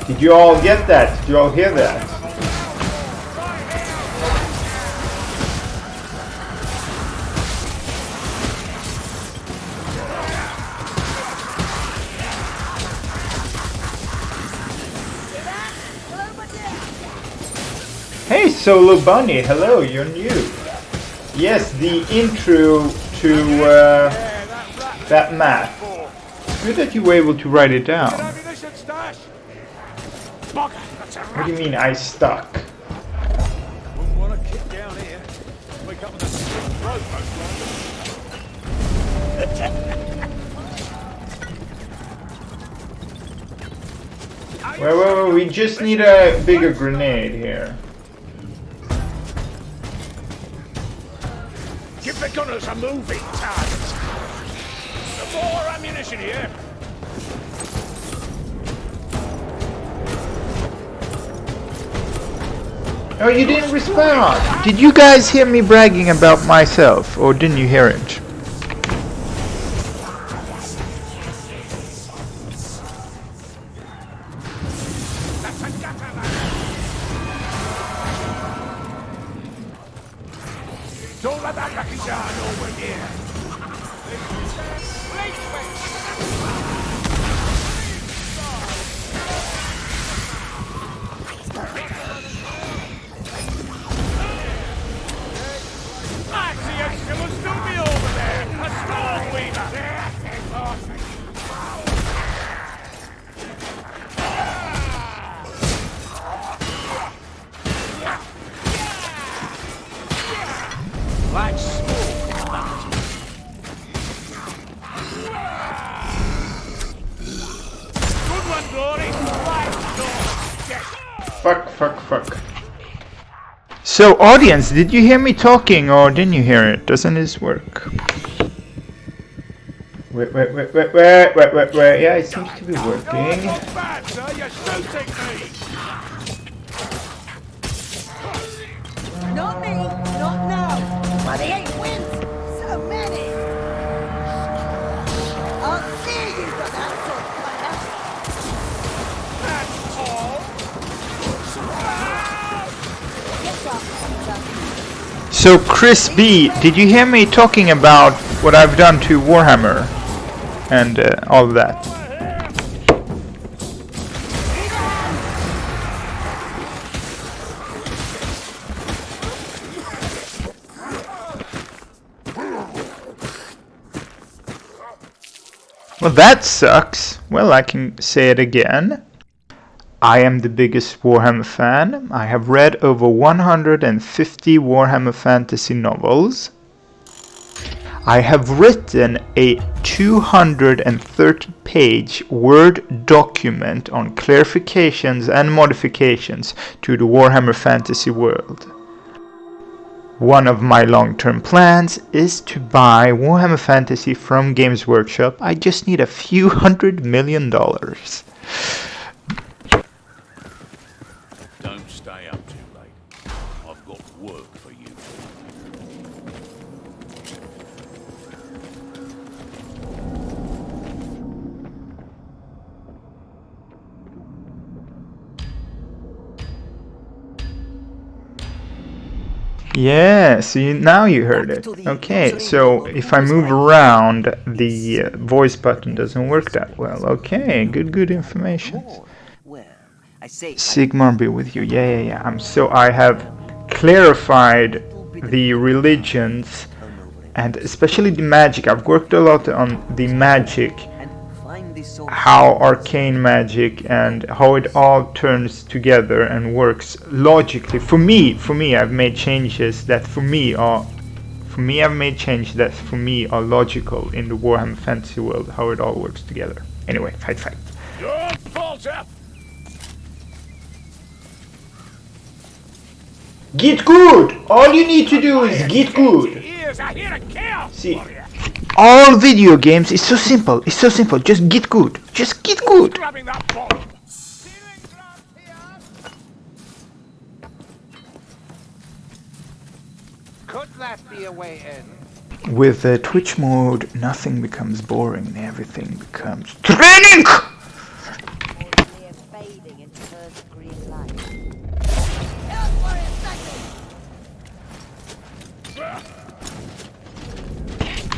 Did you all get that? Did you all hear that? Hey Solo Bunny, hello, you're new. Yes, the intro to that map. Good that you were able to write it down. What do you mean I stuck? Wouldn't want to kick down here. Wake up with a sore throat, most likely. Wait, we just need a bigger grenade here. Give the gunners a moving target. Some more ammunition here. Oh, you didn't respond! Did you guys hear me bragging about myself, or didn't you hear it? Don't let that lucky jar nowhere near. I see a Shilastumi over there! A storm weaver! Like smoke. Good one, Glory! Fuck. So, audience, did you hear me talking or didn't you hear it? Doesn't this work? Wait. Yeah, it seems to be working. Not bad, sir. You're shooting me! Not me, not now. But he ain't wins. So many. I'll see you for that sort of player. That's all! Get up, So, Chris B, did you hear me talking about what I've done to Warhammer and all of that? Well, that sucks. Well, I can say it again. I am the biggest Warhammer fan. I have read over 150 Warhammer fantasy novels. I have written a 230-page Word document on clarifications and modifications to the Warhammer fantasy world. One of my long-term plans is to buy Warhammer Fantasy from Games Workshop. I just need a few $100 million. Don't stay up too late. I've got work for you. Yeah, see, now you heard it. Okay, so if I move around, the voice button doesn't work that well. Okay, good information. Well, I say Sigmar be with you. Yeah. I have clarified the religions and especially the magic. I've worked a lot on the magic, how arcane magic and how it all turns together and works logically. For me, I've made changes that for me are logical in the Warhammer Fantasy world, how it all works together. Anyway, fight. Don't falter! Get good! All you need to do is get good. Ears, I hear a chaos See, warrior. all video games is so simple. It's so simple. Just get good. Just get good. Grabbing that bomb. Ceiling glass here. Could that be a way in? With Twitch mode, nothing becomes boring and everything becomes training! Near fading into first green light. Chaos Warrior sighted!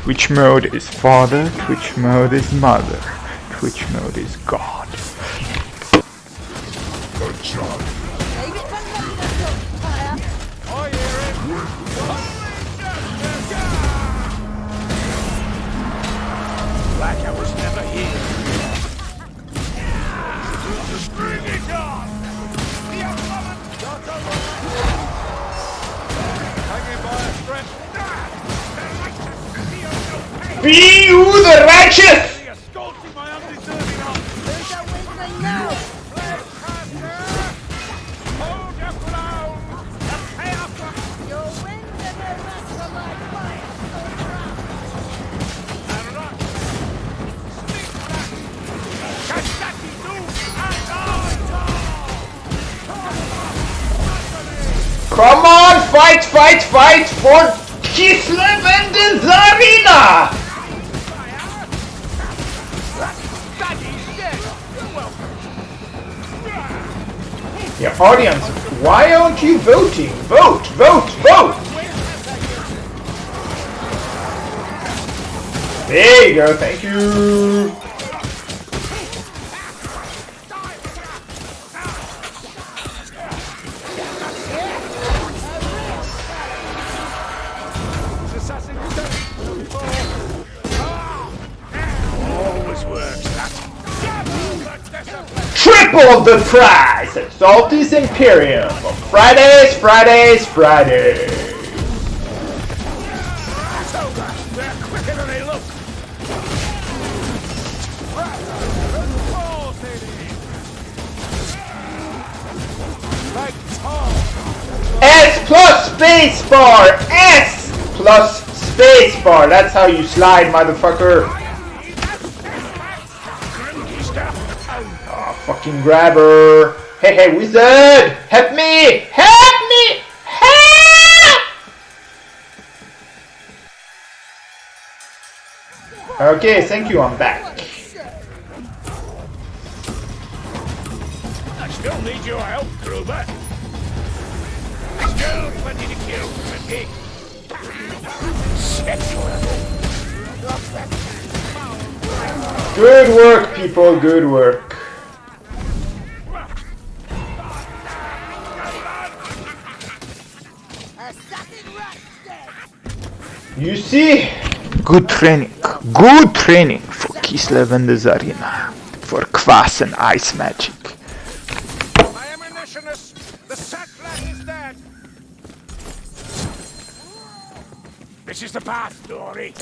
Twitch mode is father, Twitch mode is mother, Twitch mode is God. Good job. Leave it to me, little fire. I hear it. Like I was never here. Bring it on! The uncommon Hanging by a thread. Be you the righteous! You're sculpting my undeserving arm! Who's that whistling now? Hold your ground! The chaos of Your winds are no match for my fire, the rock! Speak back! Kashaki do and Come on, fight, fight, fight for Kislev and the Zarina! Daddy's dead! You're welcome! Yeah, audience, why aren't you voting? Vote, vote, vote! There you go, thank you! Always works, that. Triple the price at Salty's Imperium on Fridays, Fridays, Fridays! They're quicker than they look! S plus spacebar! S plus spacebar! That's how you slide, motherfucker! Oh, fucking grabber! Hey, hey, wizard! Help me! Help me! Help! Okay, thank you, I'm back. I still need your help, Gruber. Still plenty to kill, plenty. Good work, people, good work. Assassin rat dead! You see? Good training for Kislev and the Zarina. For Kvass and ice magic. My ammunition is... The sack is dead. This is the path, Dory.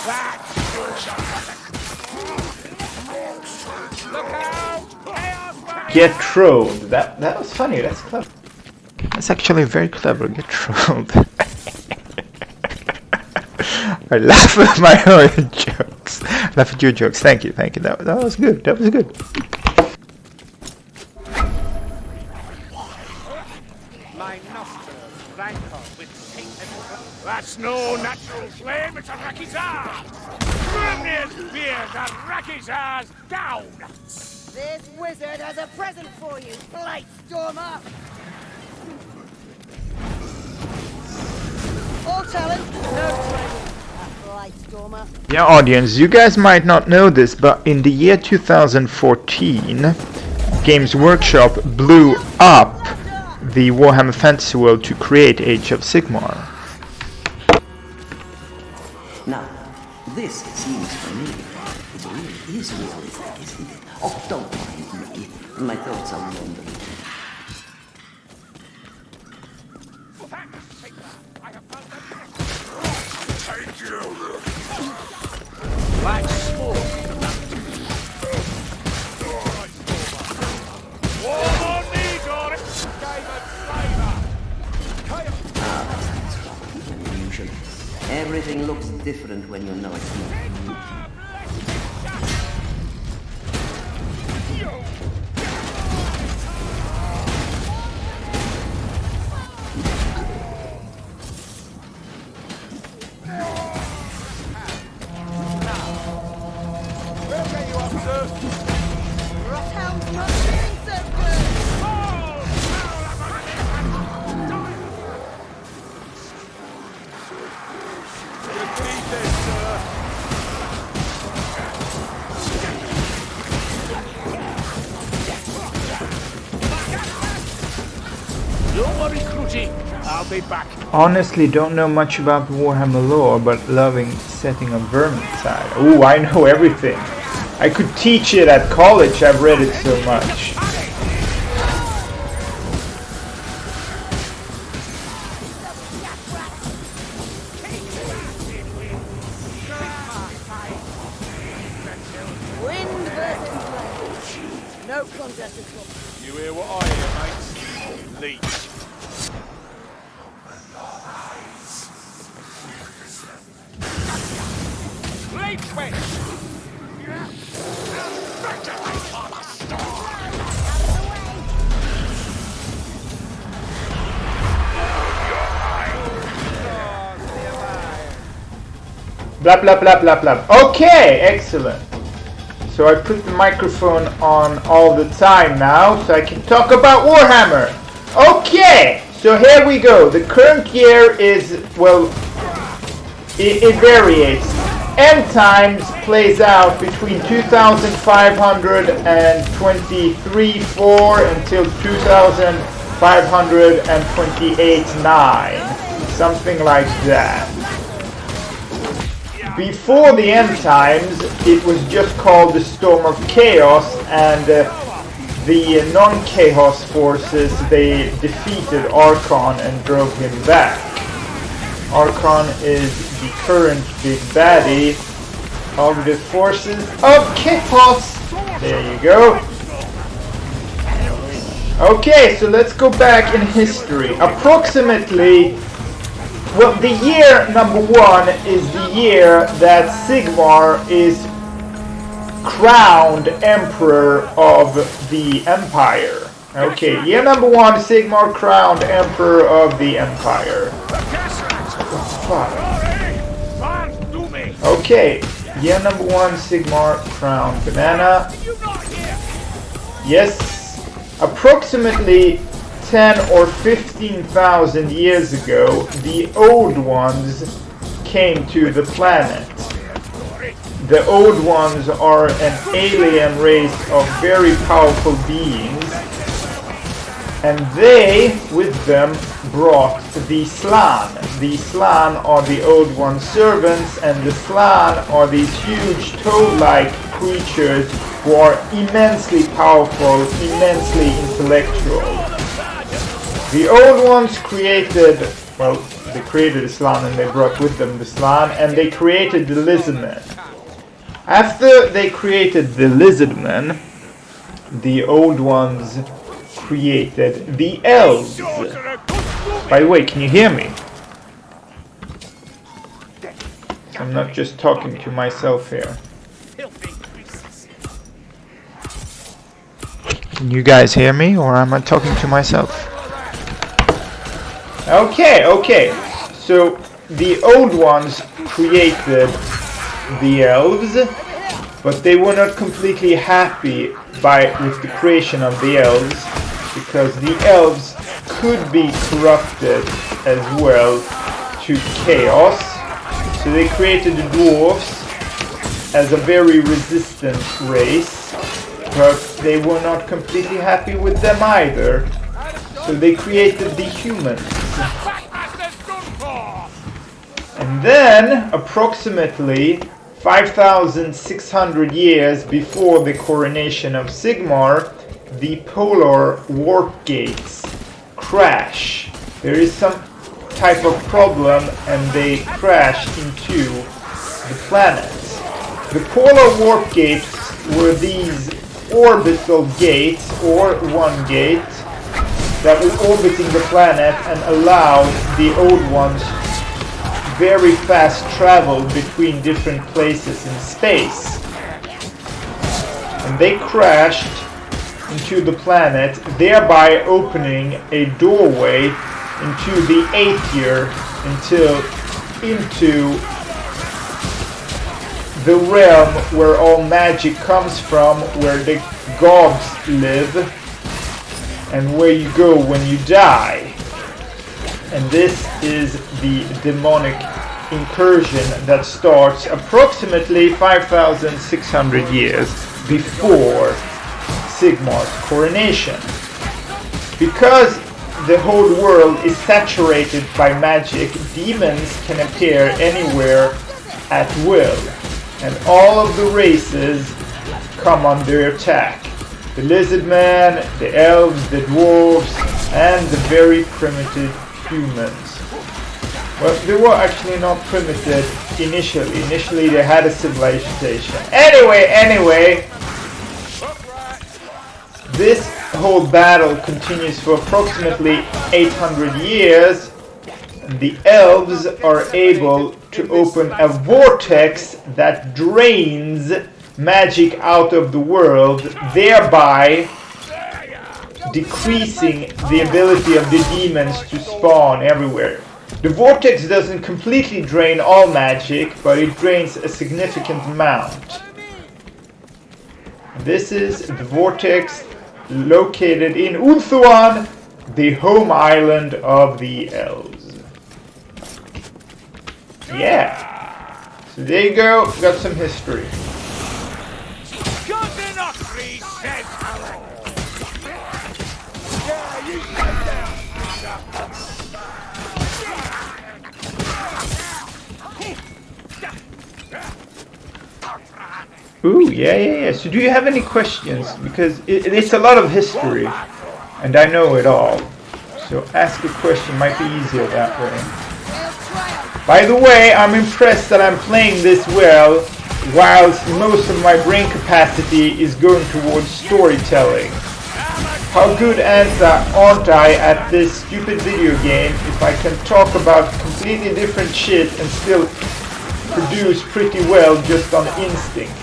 That's your shot. Look out! Chaos Warrior! Get trolled. That was funny, that's clever. That's actually very clever, get trolled. I laugh at my own jokes. Laugh at your jokes. Thank you. That was good. That was good. My nostrils rankle with hate and... That's no natural flame, it's a Rakizar! Grimnir's beard, a Rakizar's down! This wizard has a present for you, Blightstormer! All talent, no training. Blightstormer. Yeah, audience, you guys might not know this, but in the year 2014, Games Workshop blew up the Warhammer Fantasy World to create Age of Sigmar. Now, this seems familiar. It really is realistic, isn't it? Oh, don't mind me. My thoughts are wandering. Thank you! Black smoke! Warm on me, Dory! Usually, everything looks different when you know it's not. No more recruiting. I'll be back. Honestly, don't know much about the Warhammer lore, but loving setting of Vermintide. Ooh, I know everything. I could teach it at college, I've read it so much. Wind versus blade. No contest is coming. You hear what I hear, mates? Leech. Blade switch! Blah blah blah blah blah. Okay, excellent. So I put the microphone on all the time now, so I can talk about Warhammer. Okay, so here we go. The current year is, well, it varies. End times plays out between 2523-4 until 2528-9. Something like that. Before the end times, it was just called the Storm of Chaos, and the non-Chaos forces, they defeated Archon and drove him back. Archon is the current big baddie of the forces of Chaos. There you go. Okay, so let's go back in history. Approximately, well, the year number 1 is the year that Sigmar is crowned Emperor of the Empire. Okay, year number 1, Sigmar crowned Emperor of the Empire. Okay, year number 1, Sigmar crowned banana. Yes, approximately 10 or 15,000 years ago, the Old Ones came to the planet. The Old Ones are an alien race of very powerful beings, and they, with them, brought the Slan. The Slan are the Old One's servants, and the Slan are these huge toad-like creatures who are immensely powerful, immensely intellectual. The Old Ones created, well, they created the Slan and they brought with them the Slan, and they created the Lizardmen. After they created the Lizardmen, the Old Ones created the Elves. By the way, can you hear me? I'm not just talking to myself here. Can you guys hear me, or am I talking to myself? Okay. So the Old Ones created the Elves, but they were not completely happy with the creation of the Elves, because the Elves could be corrupted as well to chaos. So they created the Dwarves as a very resistant race, but they were not completely happy with them either. So they created the Humans. And then, approximately 5,600 years before the coronation of Sigmar, the polar warp gates crash. There is some type of problem and they crash into the planet. The polar warp gates were these orbital gates, or one gate, that was orbiting the planet and allowed the Old Ones very fast travel between different places in space. And they crashed into the planet, thereby opening a doorway into the Aether, into the realm where all magic comes from, where the gods live, and where you go when you die. And this is the demonic incursion that starts approximately 5,600 years before Sigmar's coronation. Because the whole world is saturated by magic, demons can appear anywhere at will, and all of the races come under attack. The lizardmen, the elves, the dwarves, and the very primitive humans. Well, they were actually not primitive initially. Initially they had a civilization. Anyway, this whole battle continues for approximately 800 years. The elves are able to open a vortex that drains magic out of the world, thereby decreasing the ability of the demons to spawn everywhere. The vortex doesn't completely drain all magic, but it drains a significant amount. This is the vortex located in Ulthuan, the home island of the elves. Yeah. So there you go, got some history. Ooh, yeah. So do you have any questions? Because it's a lot of history, and I know it all. So ask a question, might be easier that way. By the way, I'm impressed that I'm playing this well, whilst most of my brain capacity is going towards storytelling. How good aren't I at this stupid video game if I can talk about completely different shit and still produce pretty well just on instinct?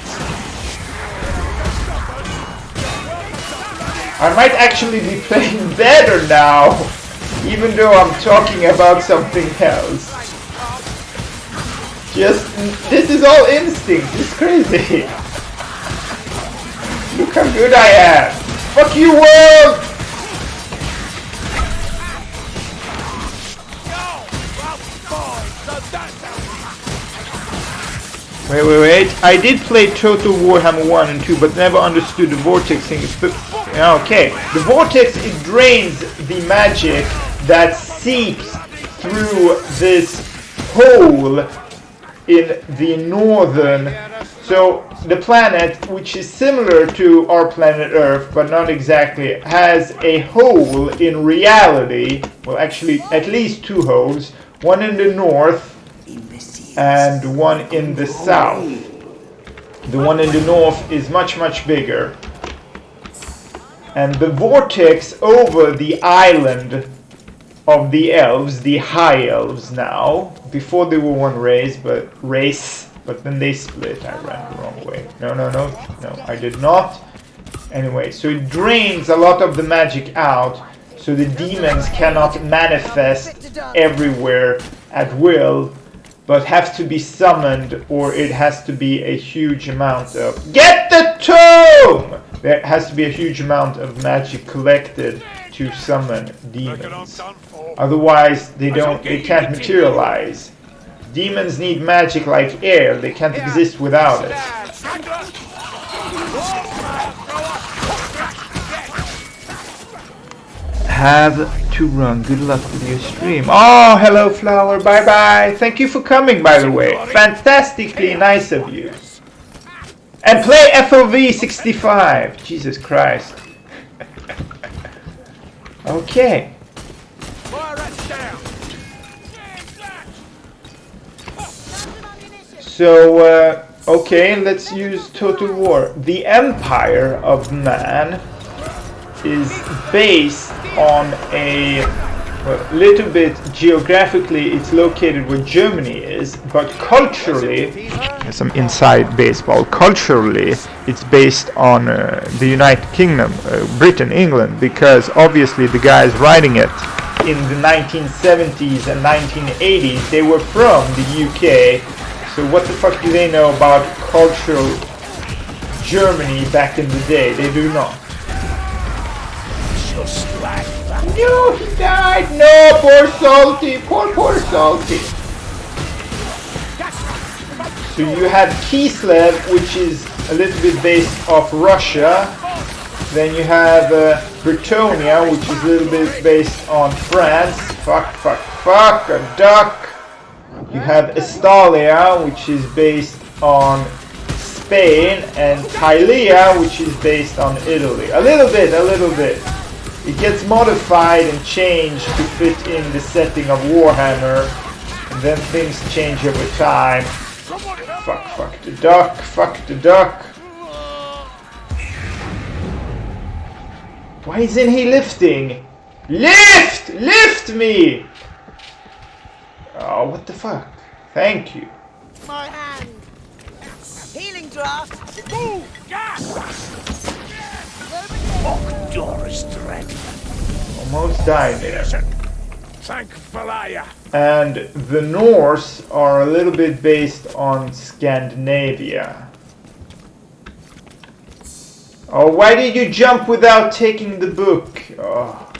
I might actually be playing better now, even though I'm talking about something else. This is all instinct, it's crazy. Look how good I am. Fuck you, world! Wait. I did play Total Warhammer 1 and 2, but never understood the Vortex thing. Okay, the Vortex, it drains the magic that seeps through this hole in the northern... So, the planet, which is similar to our planet Earth, but not exactly, has a hole in reality. Well, actually, at least two holes. One in the north and one in the south. The one in the north is much, much bigger. And the vortex over the island of the elves, the high elves now, before they were one race, but then they split. I ran the wrong way. No, I did not. Anyway, so it drains a lot of the magic out, so the demons cannot manifest everywhere at will, but have to be summoned, or it has to be a huge amount of... Get the tome! There has to be a huge amount of magic collected to summon demons. Otherwise, they can't materialize. Demons need magic like air, they can't exist without it. Have to run. Good luck with your stream. Oh, hello, Flower. Bye-bye. Thank you for coming, by the way. Fantastically nice of you. And play FOV 65. Jesus Christ. Okay. So, okay, let's use Total War. The Empire of Man is based on a little bit geographically, it's located where Germany is, but culturally, some inside baseball, culturally it's based on the United Kingdom, Britain, England, because obviously the guys writing it in the 1970s and 1980s, they were from the UK, so what the fuck do they know about cultural Germany back in the day? They do not. No, he died! No, poor Salty! Poor Salty! So you had Kislev, which is a little bit based off Russia, Then you have Bretonia, which is a little bit based on France. Fuck, a duck. You have Estalia, which is based on Spain, and Tylea, which is based on Italy. A little bit. It gets modified and changed to fit in the setting of Warhammer, and then things change over time. Fuck the duck. Why isn't he lifting? Lift me! Oh, what the fuck? Thank you. My hand. Healing draft. Move! Gas! Doris Dread. Almost died there. Thank Valaya. And the Norse are a little bit based on Scandinavia. Oh, why did you jump without taking the book?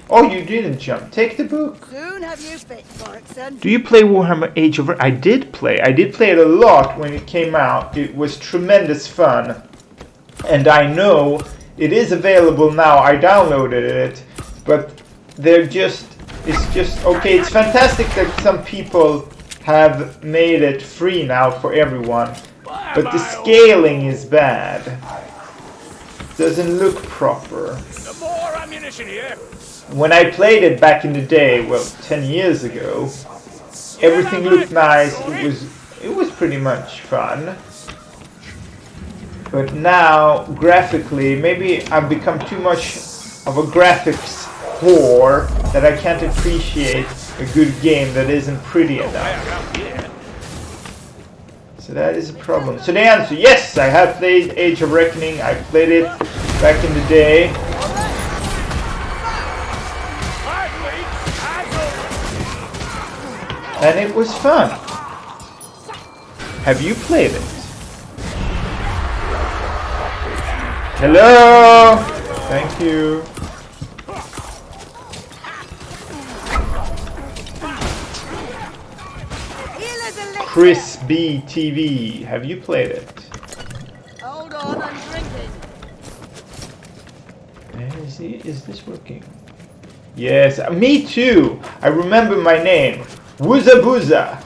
Oh, you didn't jump. Take the book. Soon have you fit for it, son. Do you play Warhammer Age of... I did play it a lot when it came out. It was tremendous fun. And I know it is available now. I downloaded it. But it's just... Okay, it's fantastic that some people have made it free now for everyone. But the scaling is bad. Doesn't look proper. More ammunition here. When I played it back in the day, well, 10 years ago, everything looked nice. It was pretty much fun. But now, graphically, maybe I've become too much of a graphics whore that I can't appreciate a good game that isn't pretty enough. So that is a problem. So the answer, yes, I have played Age of Reckoning. I played it back in the day. And it was fun. Have you played it? Hello! Thank you. Chris B TV, have you played it? Hold on, I'm drinking. Is this working? Yes, me too. I remember my name. Wooza Booza.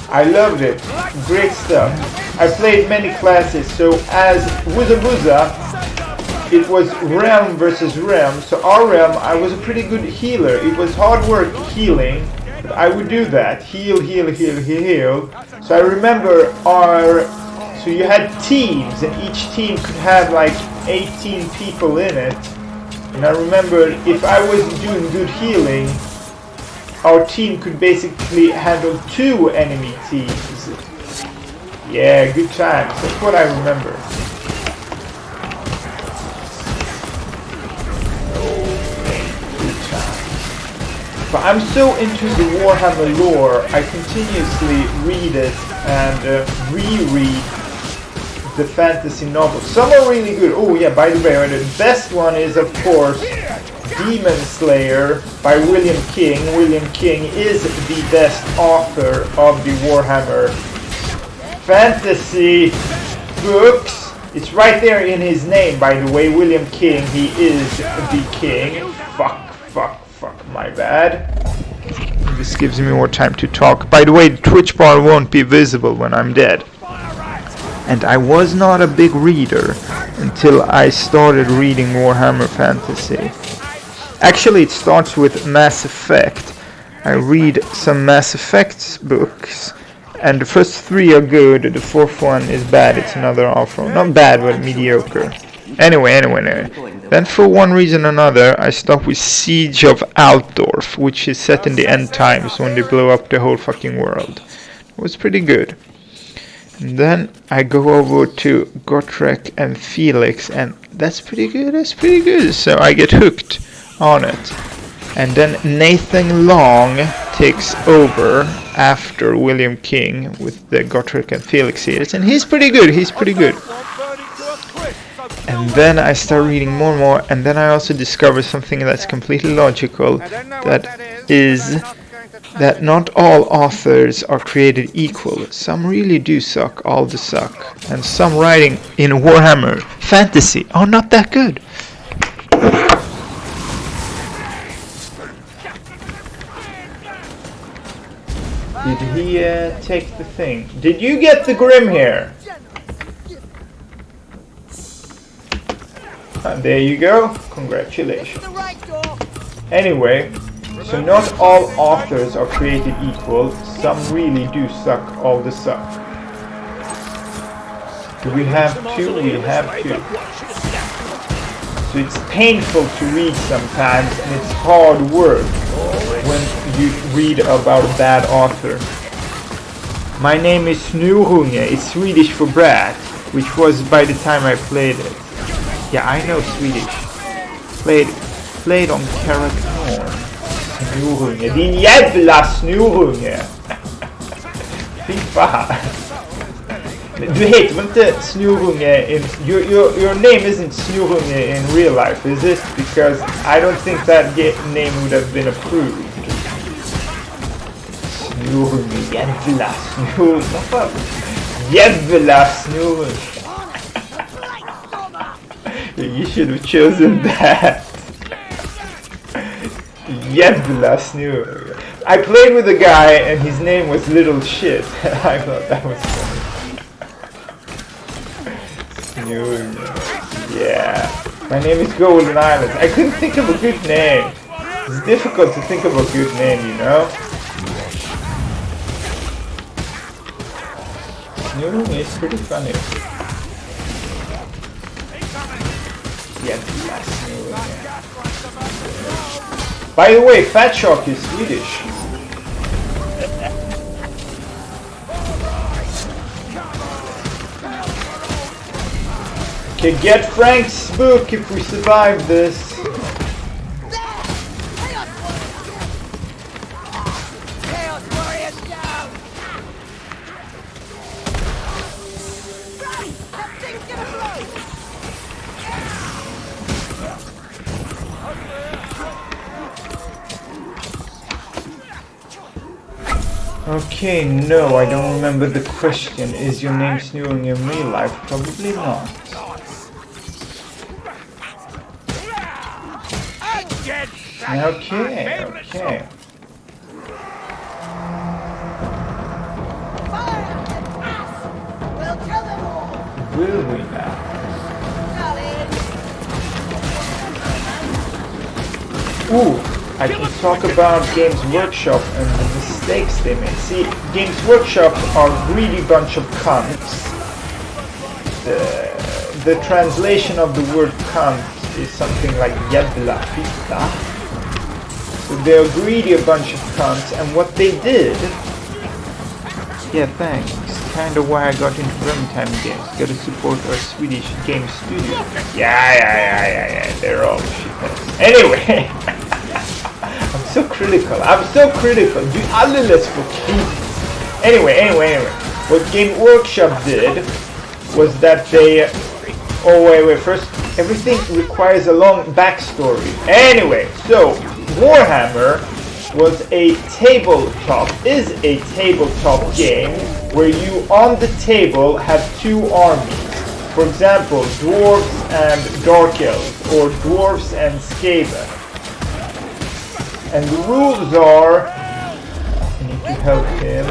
I loved it. Great stuff. I played many classes, so as Wooza Booza, it was realm versus realm. So our realm, I was a pretty good healer. It was hard work healing, but I would do that. Heal. So I remember so you had teams, and each team could have like 18 people in it. And I remember if I was doing good healing, our team could basically handle 2 enemy teams. Yeah, good times. That's what I remember. Good times. But I'm so into the Warhammer lore, I continuously read it and reread the fantasy novels. Some are really good. Oh yeah, by the way, the best one is of course Demon Slayer by William King. William King is the best author of the Warhammer fantasy books. It's right there in his name, by the way. William King, he is the king. Fuck, my bad. This gives me more time to talk. By the way, the Twitch bar won't be visible when I'm dead. And I was not a big reader until I started reading Warhammer Fantasy. Actually, it starts with Mass Effect. I read some Mass Effect books, and the first 3 are good, the 4th one is bad, it's another awful. Not bad, but mediocre. Anyway. Then for one reason or another, I stopped with Siege of Altdorf, which is set in the end times when they blow up the whole fucking world. It was pretty good. And then I go over to Gotrek and Felix, and that's pretty good. So I get hooked on it. And then Nathan Long takes over after William King with the Gotrek and Felix series, and he's pretty good. And then I start reading more and more, and then I also discover something that's completely logical, that is that not all authors are created equal. Some really do suck, all the suck, and some writing in Warhammer Fantasy are not that good. Did he take the thing? Did you get the Grim here? There you go. Congratulations. Anyway, so not all authors are created equal. Some really do suck all the suck. Do we have two? We have two. So it's painful to read sometimes, and it's hard work when you read about a bad author. My name is Snurunge. It's Swedish for brat, which was by the time I played it. Yeah, I know Swedish. Played on Karaknorn. Snurunge. Din jävla Snurunge! Fy fan. Du heter väl inte Snurunge in... Your name isn't Snurunge in real life, is it? Because I don't think that name would have been approved. Snurunge. Jävla Snurunge. Jävla Snurunge. You should have chosen that. Jävla Snurunge. I played with a guy and his name was Little Shit. I thought that was funny. Yeah. My name is Golden Island. I couldn't think of a good name. It's difficult to think of a good name, you know? Snurunge is pretty funny. Yeah, by the way, Fat Shark is Swedish. Okay, get Frank's book if we survive this. Okay, no, I don't remember the question. Is your name Snurunge in real life? Probably not. Okay, okay. Will we now? Ooh, I can talk about Games Workshop and the mistakes they made. See, Games Workshop are greedy bunch of cunts. The translation of the word cunt is something like jävla fitta. So they're greedy a bunch of cunts, and what they did... Yeah, thanks. Kinda why I got into Vermintide games. Gotta support our Swedish game studio. Yeah, they're all shitheads. Anyway! I'm so critical. Du alldeles för kritisk. Anyway. What Game Workshop did was that they... Oh, wait. First, everything requires a long backstory. Anyway, so Warhammer is a tabletop game where you on the table have two armies. For example, dwarves and dark elves, or dwarves and skaven. And the rules are... I need to help him.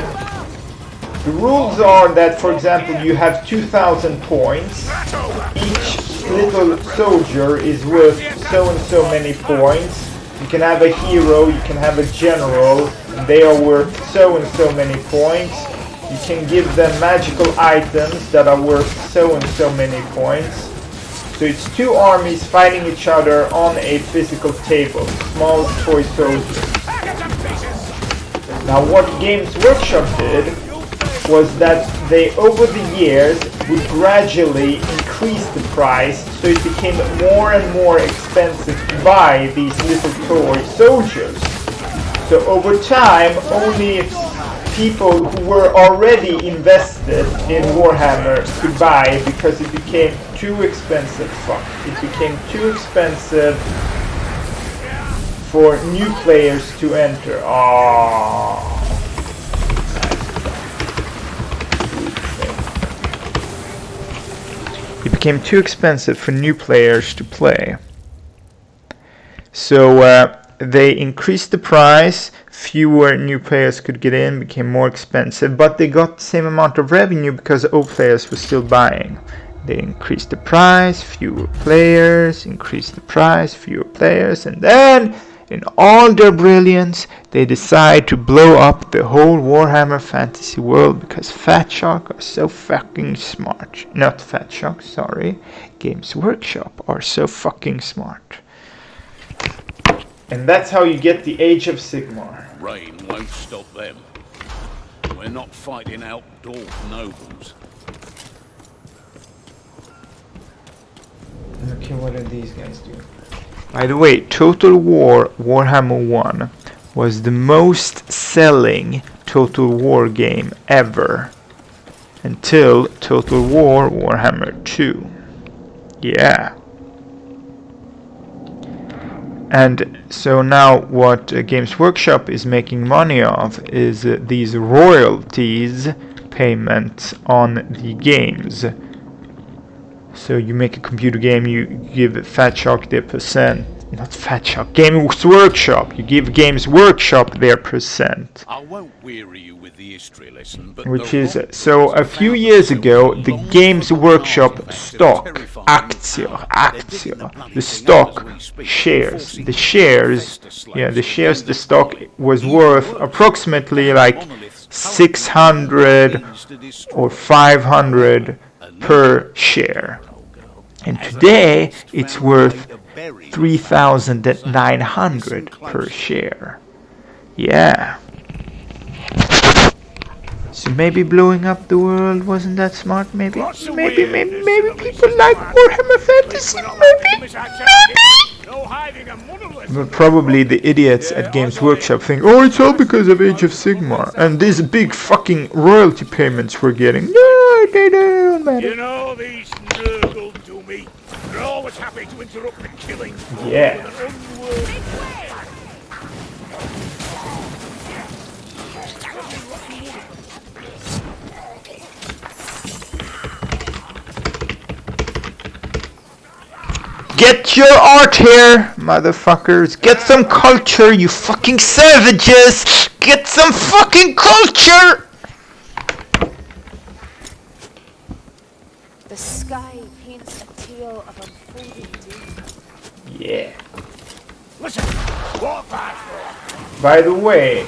The rules are that, for example, you have 2,000 points. Each little soldier is worth so and so many points. You can have a hero, you can have a general, and they are worth so and so many points. You can give them magical items that are worth so and so many points. So it's two armies fighting each other on a physical table, small toy soldiers. Now what Games Workshop did was that they, over the years, would gradually increase the price, so it became more and more expensive to buy these little toy soldiers. So over time, only people who were already invested in Warhammer could buy, because it became too expensive. It became too expensive for new players to enter. It became too expensive for new players to play. So they increased the price, fewer new players could get in, became more expensive, but they got the same amount of revenue because old players were still buying. They increased the price, fewer players, increased the price, fewer players, and then, in all their brilliance, they decide to blow up the whole Warhammer fantasy world because Fat Shark are so fucking smart. Not Fat Shark, sorry. Games Workshop are so fucking smart. And that's how you get the Age of Sigmar. Rain won't stop them. We're not fighting outdoor nobles. Okay, what did these guys do? By the way, Total War Warhammer 1 was the most selling Total War game ever until Total War Warhammer 2. Yeah. And so now what Games Workshop is making money of is these royalties payments on the games. So you make a computer game, you give Fat Shark their percent. Not Fat Shark, Games Workshop. You give Games Workshop their percent. I won't weary you with the history lesson, but Which is, so a few years ago, the Games Workshop stock, aktier, the stock, shares, the stock was worth approximately like 600 or 500 per share. And today it's worth 3,900 per share. Yeah. So maybe blowing up the world wasn't that smart. Maybe people like Warhammer Fantasy. Maybe. But probably the idiots at Games Workshop think, oh, it's all because of Age of Sigmar and these big fucking royalty payments we're getting. No, they don't matter. You know these nurgle do me. They're always happy to interrupt the killing. Yeah. Get your art here, motherfuckers. Get some culture, you fucking savages. Get some fucking culture. The sky paints a tale of unfolding doom. Yeah. Listen, walk back. By the way,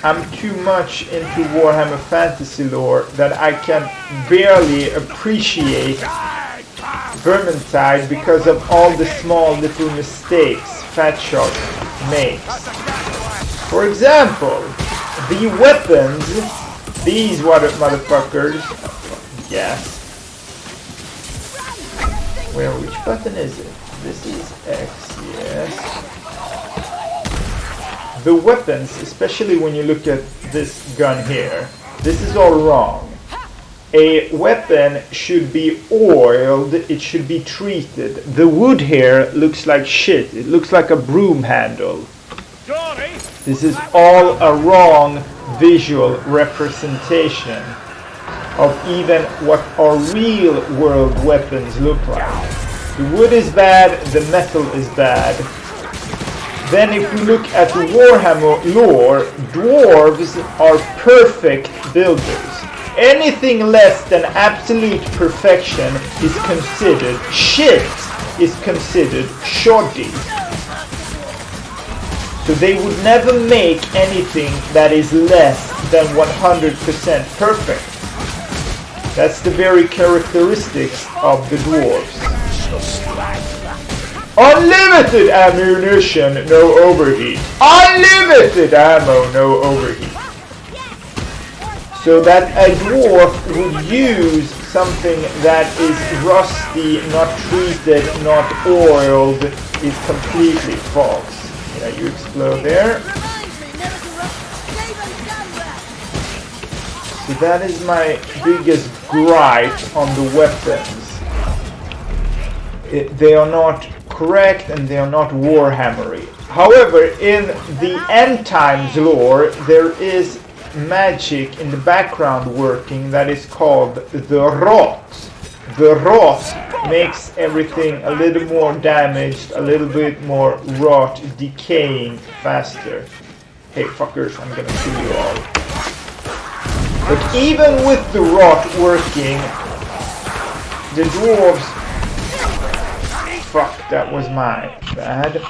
I'm too much into Warhammer Fantasy lore that I can barely appreciate Vermintide because of all the small little mistakes Fat Shark makes. For example, the weapons, these motherfuckers, yes. Which button is it? This is X, yes. The weapons, especially when you look at this gun here, this is all wrong. A weapon should be oiled, it should be treated. The wood here looks like shit, it looks like a broom handle. This is all a wrong visual representation of even what our real world weapons look like. The wood is bad, the metal is bad. Then if we look at the Warhammer lore, dwarves are perfect builders. Anything less than absolute perfection is considered shit, is considered shoddy. So they would never make anything that is less than 100% perfect. That's the very characteristics of the dwarves. Unlimited ammunition, no overheat. Unlimited ammo, no overheat. So that a dwarf would use something that is rusty, not treated, not oiled, is completely false. Yeah, you explode there. So that is my biggest gripe on the weapons. They are not correct and they are not Warhammery. However, in the end times lore, there is magic in the background working that is called the rot. the rot makes everything a little more damaged, a little bit more rot, decaying faster. Hey fuckers, I'm gonna kill you all. But even with the rot working, the dwarves... Fuck, that was my bad.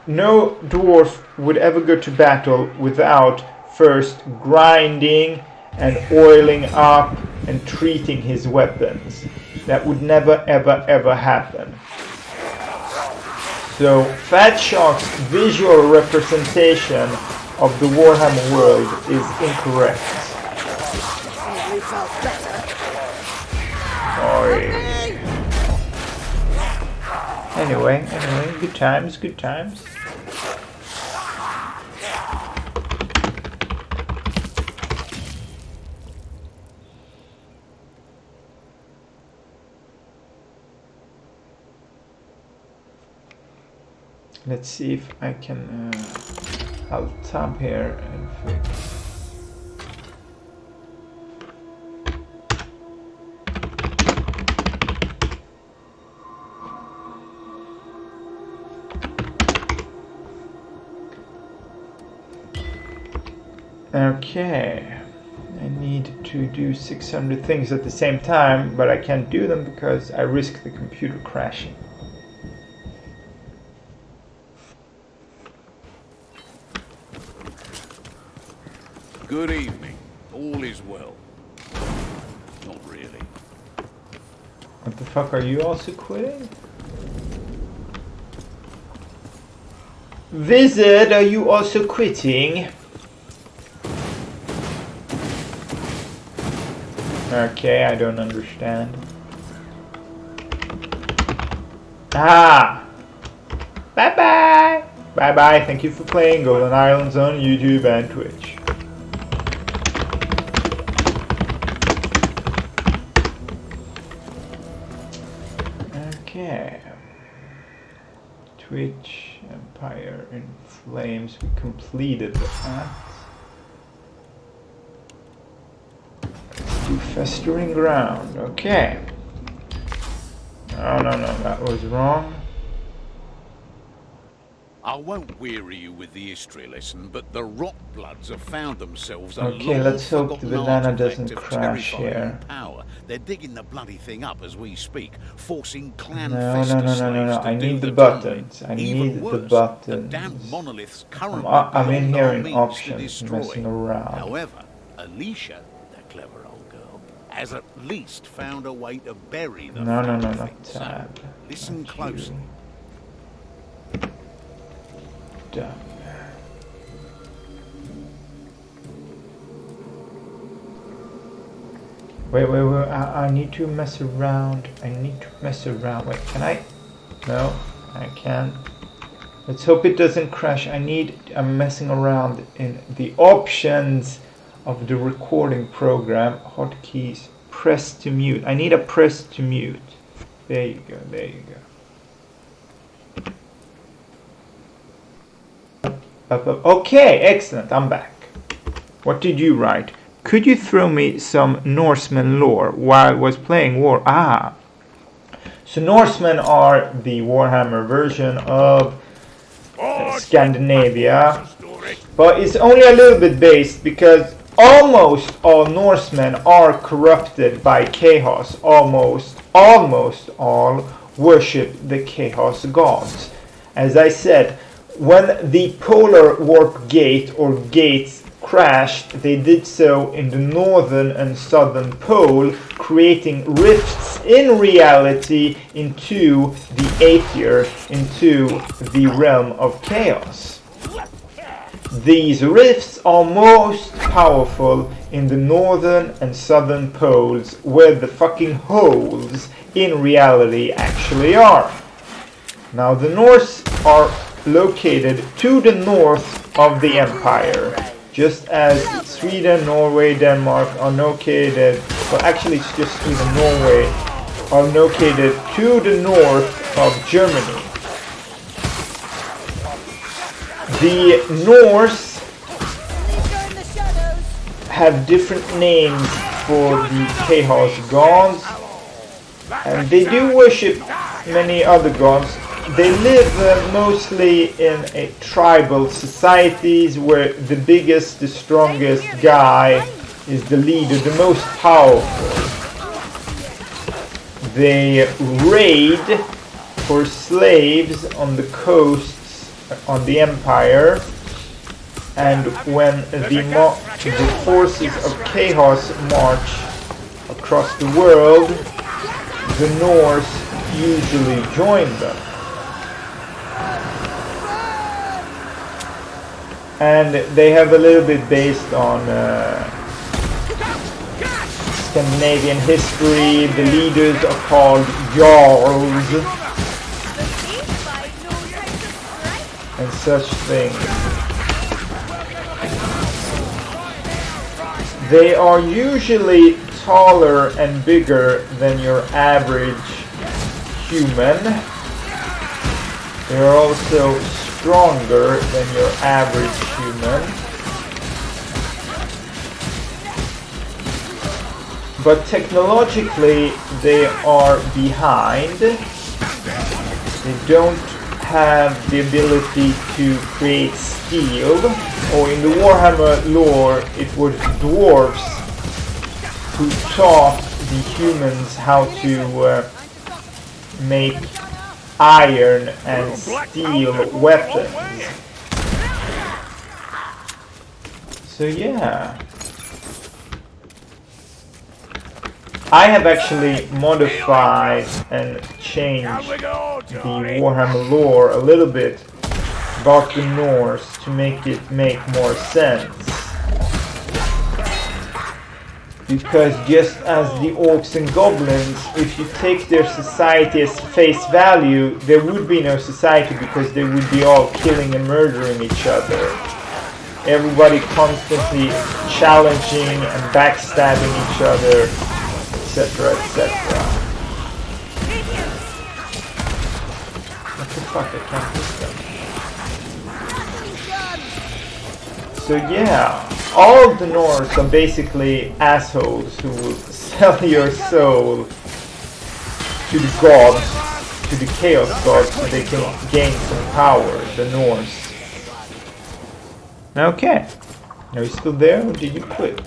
No dwarf would ever go to battle without first grinding and oiling up and treating his weapons. That would never ever ever happen. So Fatshark's visual representation of the Warhammer world is incorrect. Sorry. Anyway, good times, good times. Let's see if I can I'll tab here and fix. Okay, I need to do 600 things at the same time, but I can't do them because I risk the computer crashing. Good evening. All is well. Not really. What the fuck, are you also quitting? Wizard, are you also quitting? Okay, I don't understand. Ah! Bye bye! Bye bye, thank you for playing Golden Islands on YouTube and Twitch. Okay. Twitch, Empire in Flames, we completed that. To Festering Ground, okay. No, that was wrong. I won't weary you with the history lesson, but the Rotbloods have found themselves a Okay, let's hope the long-forgotten banana artifact doesn't of crash terrifying here. Power. They're digging the bloody thing up as we speak, forcing clan No, Festa slaves to I do need the tunneling. buttons. I Even need the worse, buttons. The damn monoliths currently I'm in beyond here our in means to options, destroy. messing around. However, Alicia, that clever old girl, has at least found a way to bury the No, fucking not thing. So, tab. listen Not closely. you. Done. Wait, I need to mess around. Wait, can I? No, I can't. Let's hope it doesn't crash. I'm messing around in the options of the recording program. Hotkeys, press to mute. I need a press to mute. There you go. Okay, excellent, I'm back. What did you write? Could you throw me some Norseman lore while I was playing War? Ah. So Norsemen are the Warhammer version of Scandinavia. But it's only a little bit based because almost all Norsemen are corrupted by chaos. Almost all worship the chaos gods. As I said, when the polar warp gate or gates crashed, they did so in the northern and southern pole, creating rifts in reality into the Aether, into the realm of chaos. These rifts are most powerful in the northern and southern poles, where the fucking holes in reality actually are. Now the Norse are located to the north of the empire, just as Sweden, Norway, Denmark are located, well actually it's just Sweden, Norway, are located to the north of Germany. The Norse have different names for the chaos gods. And they do worship many other gods. They live mostly in a tribal societies where the biggest, the strongest guy is the leader, the most powerful. They raid for slaves on the coasts on the empire, and when the forces of chaos march across the world, the Norse usually join them. And they have a little bit based on Scandinavian history. The leaders are called Jarls and such things. They are usually taller and bigger than your average human. They are also stronger than your average human. But technologically they are behind. They don't have the ability to create steel, or in the Warhammer lore it was dwarves who taught the humans how to make iron and steel weapons. So yeah, I have actually modified and changed the Warhammer lore a little bit about the Norse to make it make more sense. Because just as the orcs and goblins, if you take their society as face value, there would be no society because they would be all killing and murdering each other. Everybody constantly challenging and backstabbing each other, etc., etc. What the fuck, I can't hit them. So yeah, all the Norse are basically assholes who will sell your soul to the gods, to the chaos gods, so they can gain some power, the Norse. Okay. Are you still there, or did you quit?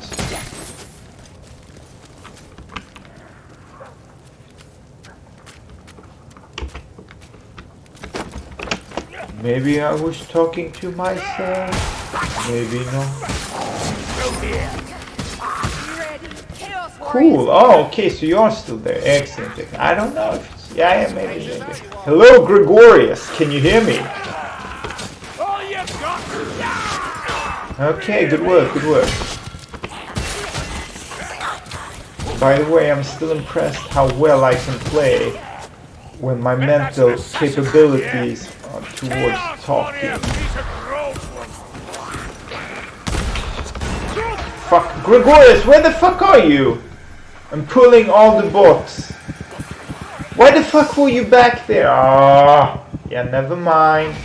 Maybe I was talking to myself. Maybe not. Cool. Oh, okay, so you are still there. Excellent. I don't know if it's... Yeah, maybe. Hello, Gregorius. Can you hear me? Okay, good work, good work. By the way, I'm still impressed how well I can play when my mental capabilities are towards talking. Fuck, Gregorius, where the fuck are you? I'm pulling all the bots. Why the fuck were you back there? Ah, yeah, never mind.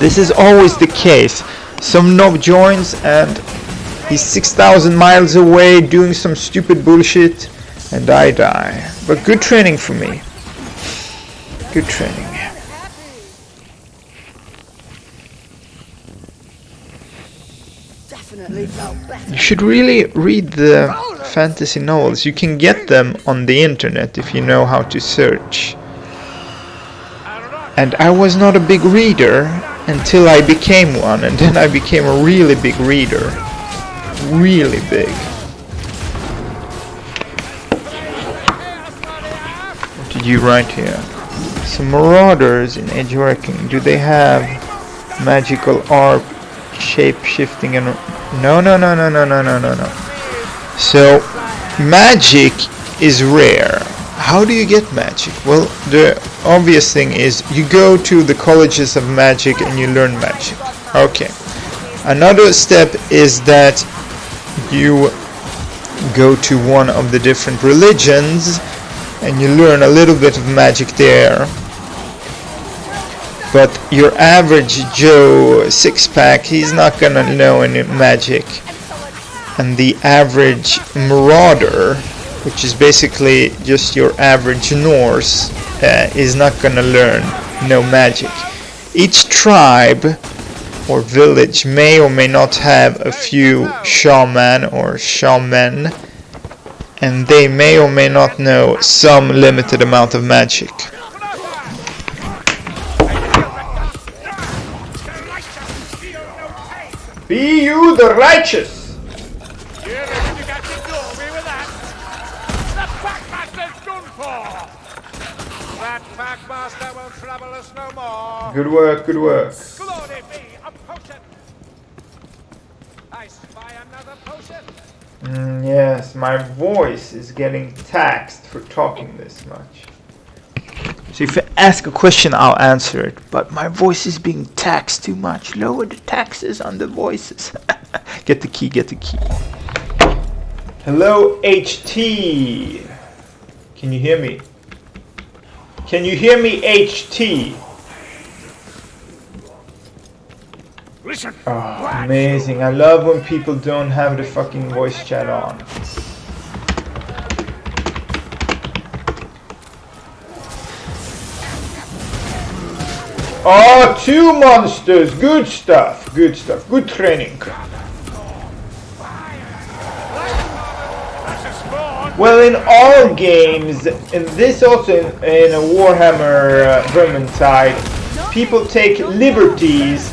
This is always the case. Some knob joins and he's 6,000 miles away doing some stupid bullshit and I die. But good training for me. Good training. You should really read the fantasy novels. You can get them on the internet if you know how to search. And I was not a big reader until I became one, and then I became a really big reader. Really big. What did you write here? Some marauders in edge working. Do they have magical ARP, shape-shifting and... No. So, magic is rare. How do you get magic? Well, the obvious thing is you go to the colleges of magic and you learn magic. Okay. Another step is that you go to one of the different religions and you learn a little bit of magic there. But your average Joe six-pack, he's not gonna know any magic. And the average marauder which is basically just your average Norse, is not gonna learn no magic. Each tribe or village may or may not have a few shaman or shaman, and they may or may not know some limited amount of magic. Be you the righteous! Good work, good work. Glory be, a potion! I spy another potion! Yes, my voice is getting taxed for talking this much. So if you ask a question, I'll answer it. But my voice is being taxed too much. Lower the taxes on the voices. Get the key, get the key. Hello, HT. Can you hear me? Can you hear me, HT? Listen. Oh, amazing. I love when people don't have the fucking voice chat on. Oh, 2 monsters. Good stuff. Good stuff. Good training. Well, in all games, and this also in a Warhammer Vermintide, people take liberties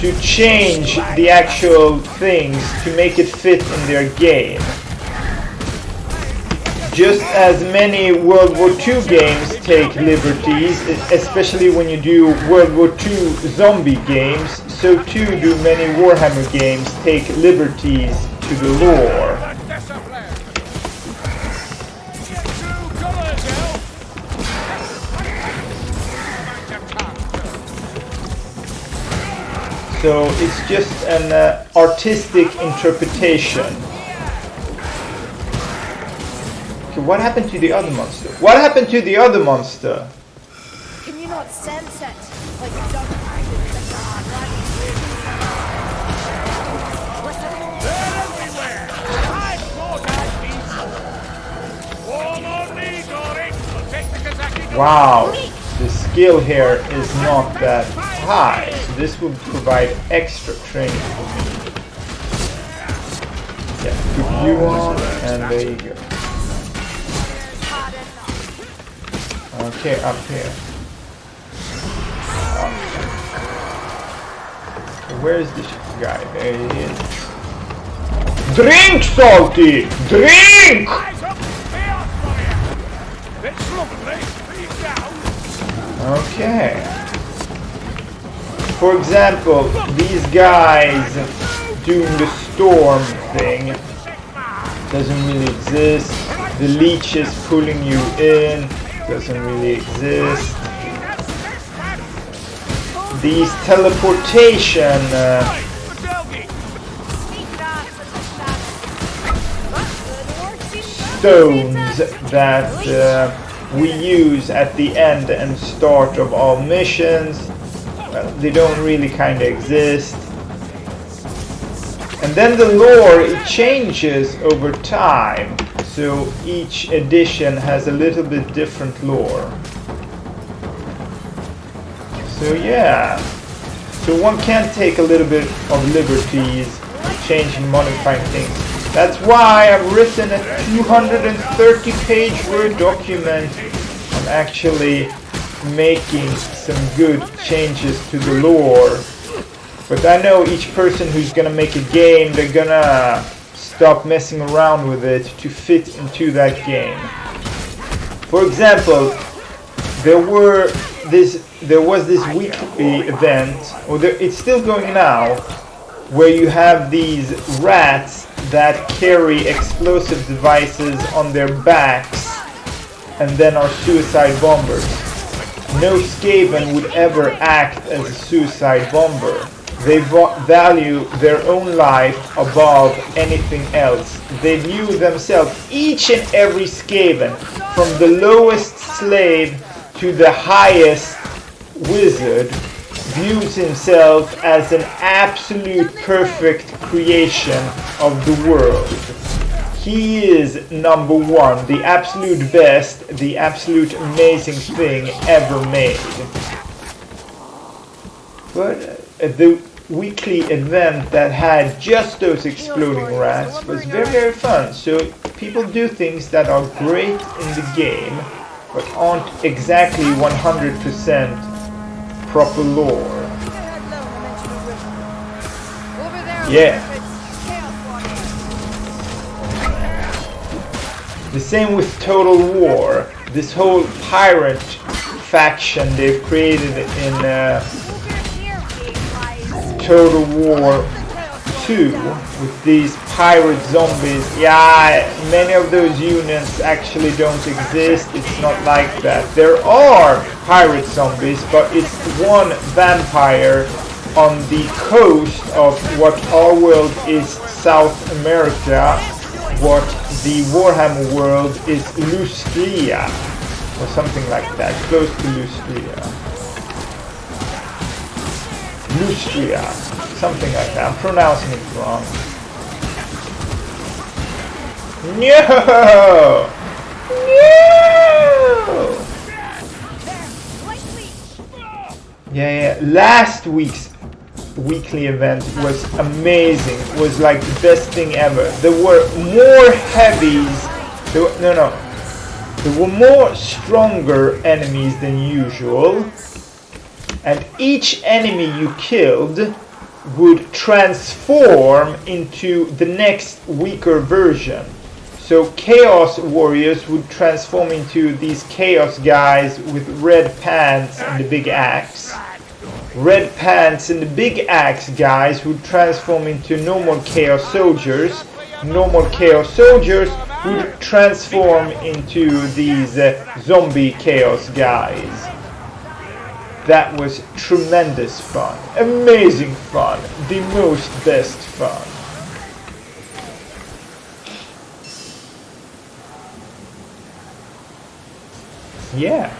to change the actual things to make it fit in their game. Just as many World War II games take liberties, especially when you do World War II zombie games, so too do many Warhammer games take liberties to the lore. So it's just an artistic interpretation. Okay, what happened to the other monster? What happened to the other monster? Can you not sense it? Like a dog. They're everywhere! I thought I'd be Warm on me, Dory! I'll take the Kazaki. Wow, the skill here is not that high, so this will provide extra training for me. Yeah, put you on, and there you go. Okay, up here. Where's this guy? There he is. Drink, Salty! Drink! Eyes up! Chaos Warrior! It's lovely. Please down. Okay. For example, these guys doing the storm thing doesn't really exist. The leeches pulling you in doesn't really exist. These teleportation stones that we use at the end and start of all missions, well, they don't really kind of exist. And then the lore, it changes over time, so each edition has a little bit different lore. So yeah, so one can take a little bit of liberties, changing, modifying things. That's why I've written a 230-page Word document. I'm actually making some good changes to the lore. But I know each person who's gonna make a game, they're gonna stop messing around with it to fit into that game. For example, there was this weekly event, or it's still going now, where you have these rats that carry explosive devices on their backs and then are suicide bombers. No Skaven would ever act as a suicide bomber. They value their own life above anything else. They view themselves, each and every Skaven, from the lowest slave to the highest wizard, views himself as an absolute perfect creation of the world. He is #1, the absolute best, the absolute amazing thing ever made. But the weekly event that had just those exploding rats was very, very fun. So people do things that are great in the game, but aren't exactly 100% proper lore. Yeah. The same with Total War. This whole pirate faction they've created in Total War 2 with these pirate zombies. Yeah, many of those units actually don't exist. It's not like that. There are pirate zombies, but it's one vampire on the coast of what our world is South America, what the Warhammer world is Lustria, or something like that, close to Lustria. Lustria, something like that. I'm pronouncing it wrong. No! No! Yeah. Last week's weekly event was amazing. It was like the best thing ever. There were more heavies. There were more stronger enemies than usual. And each enemy you killed would transform into the next weaker version. So Chaos Warriors would transform into these Chaos guys with red pants and the big axe. Red pants and the big axe guys would transform into normal Chaos Soldiers. Normal Chaos Soldiers would transform into these zombie Chaos guys. That was tremendous fun. Amazing fun. The most best fun. Yeah.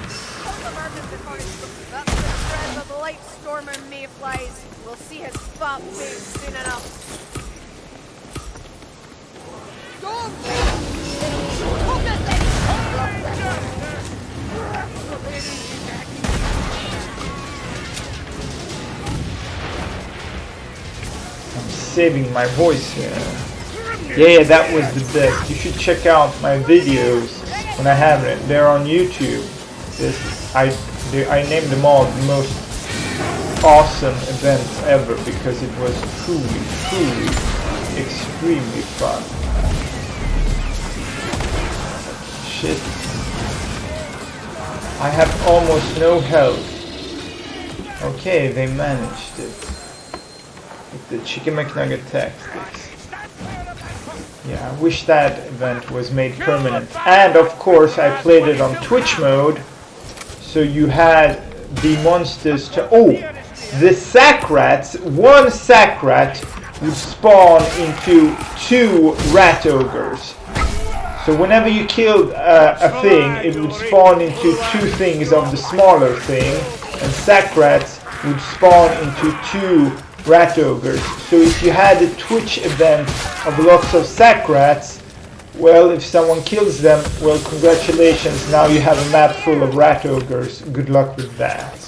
The light stormer mayflies. We'll see his fat face soon enough. I'm saving my voice here. Yeah, that was the best. You should check out my videos when I have it. They're on YouTube. I named them all the most awesome events ever because it was truly extremely fun. Shit. I have almost no health. Okay, they managed it. With the Chicken McNugget tactics. Yeah, I wish that event was made permanent. And of course I played it on Twitch mode. So you had the monsters to... Oh! The sack rats, one sack rat would spawn into 2 rat ogres. So whenever you killed a thing, it would spawn into 2 things of the smaller thing. And sack rats would spawn into 2 rat ogres. So if you had a Twitch event of lots of sack rats, well, if someone kills them, well, congratulations, now you have a map full of rat ogres. Good luck with that.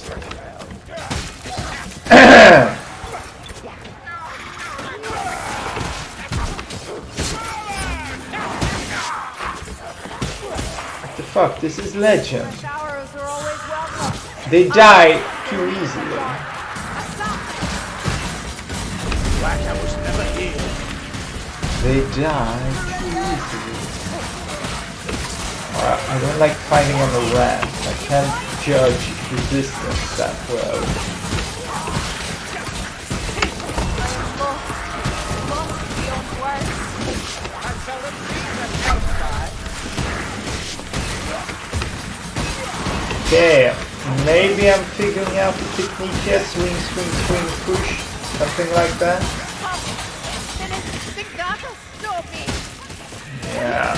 What the fuck? This is legend. They die too easily. They die too easily. I don't like fighting on the rats. I can't judge resistance that well. Okay, maybe I'm figuring out the technique here. Swing, swing, swing, push. Something like that. Yeah,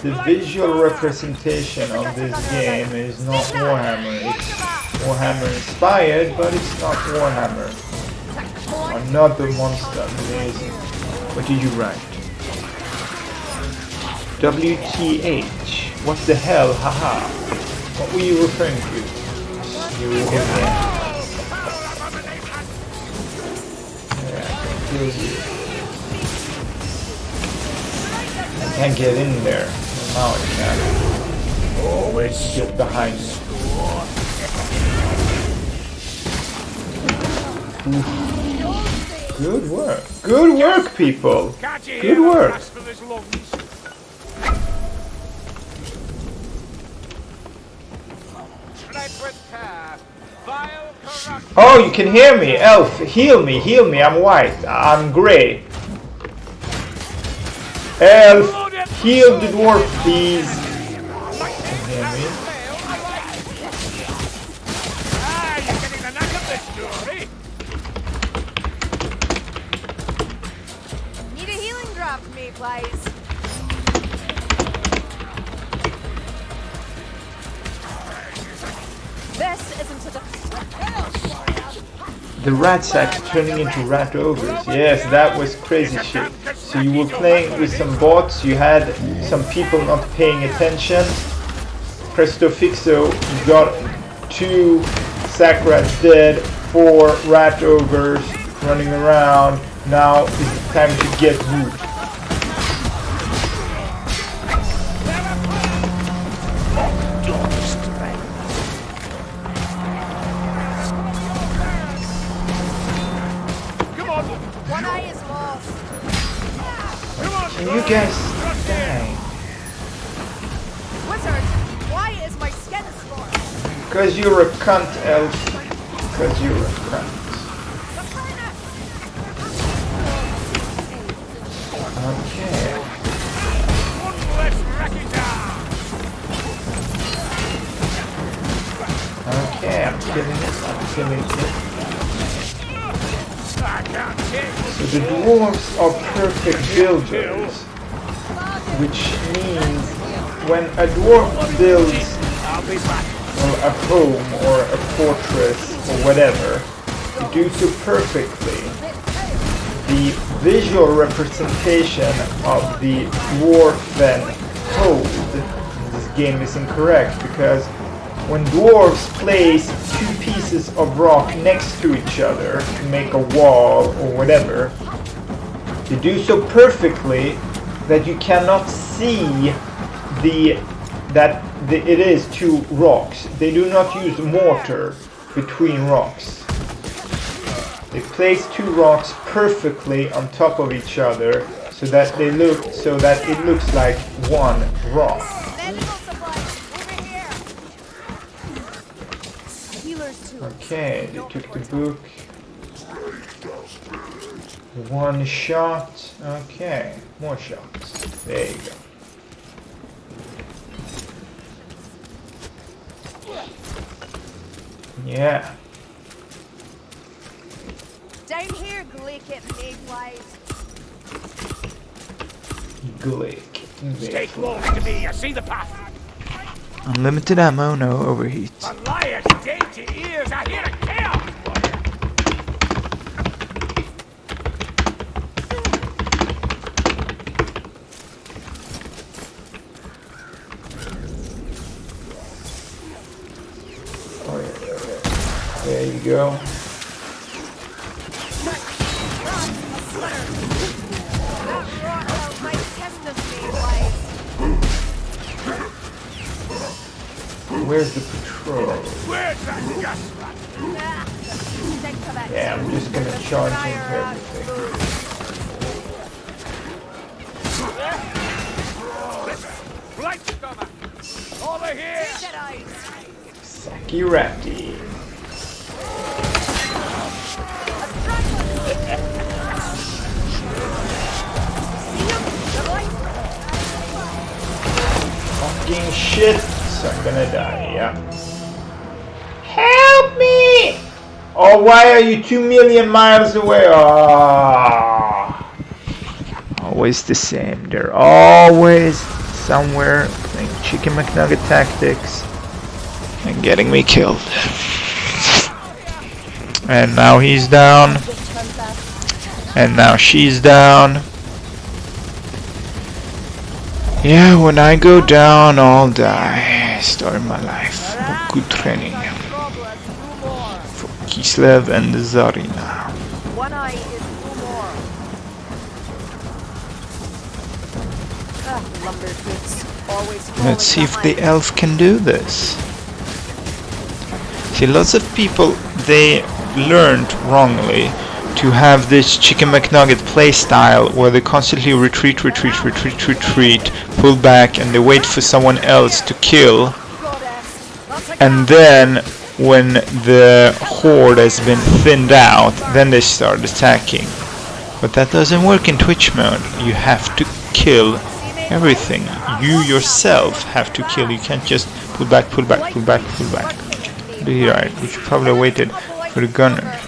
the visual representation of this game is not Warhammer. It's Warhammer inspired, but it's not Warhammer. Another monster, amazing. What did you write? WTH. What the hell? Haha. What were you referring to? You idiot. I can't get in there. Now I can. Always get behind me. Oof. Good work. Good work, people. Good work. Oh, you can hear me. Elf, heal me, heal me. I'm white. I'm grey. Elf, heal the dwarf, please. Can you hear me? Need a healing drop for me, please. This isn't a The rat sacks turning into rat ogres. Yes, that was crazy shit. So you were playing with some bots, you had some people not paying attention. Presto fixo, you got 2 sack rats dead, 4 rat ogres running around. Now is the time to get wood. one eye is lost. Can you guys die? Wizard, why is my skin scorched? Because you're a cunt, elf. Because you're a cunt. Okay. Okay, I'm killing it. I'm killing it. So the dwarves are perfect builders, which means when a dwarf builds a home or a fortress or whatever, they do so perfectly. The visual representation of the dwarven code in this game is incorrect, because when dwarves place 2 pieces of rock next to each other to make a wall or whatever, they do so perfectly that you cannot see that it is 2 rocks. They do not use mortar between rocks. They place 2 rocks perfectly on top of each other so that it looks like 1 rock. Okay, they took the book. 1 shot. Okay, more shots. There you go. Yeah. Down here, Glick it big wise. Glick. Stay close to me, I see the path. Unlimited ammo, no overheat. The liar's dainty ears, I hear a chaos! Oh, yeah. There you go. Where's the patrol? Where's that just rat? Yeah, I'm just gonna charge into everything. Light stomach! Over here! Sacky Ratty. Fucking shit! I'm gonna die, yeah. Help me! Oh, why are you 2 million miles away? Oh. Always the same. They're always somewhere playing Chicken McNugget tactics and getting me killed. And now he's down. And now she's down. Yeah, when I go down, I'll die. Start my life. Good training for Kislev and Zarina. One eye is no more. Lumber boots. Always Let's see if falling the elf can do this. See, lots of people, they learned wrongly to have this Chicken McNugget playstyle where they constantly retreat, pull back, and they wait for someone else to kill. And then, when the horde has been thinned out, then they start attacking. But that doesn't work in Twitch mode. You have to kill everything. You yourself have to kill. You can't just pull back. Right, we should probably have waited for the gunner.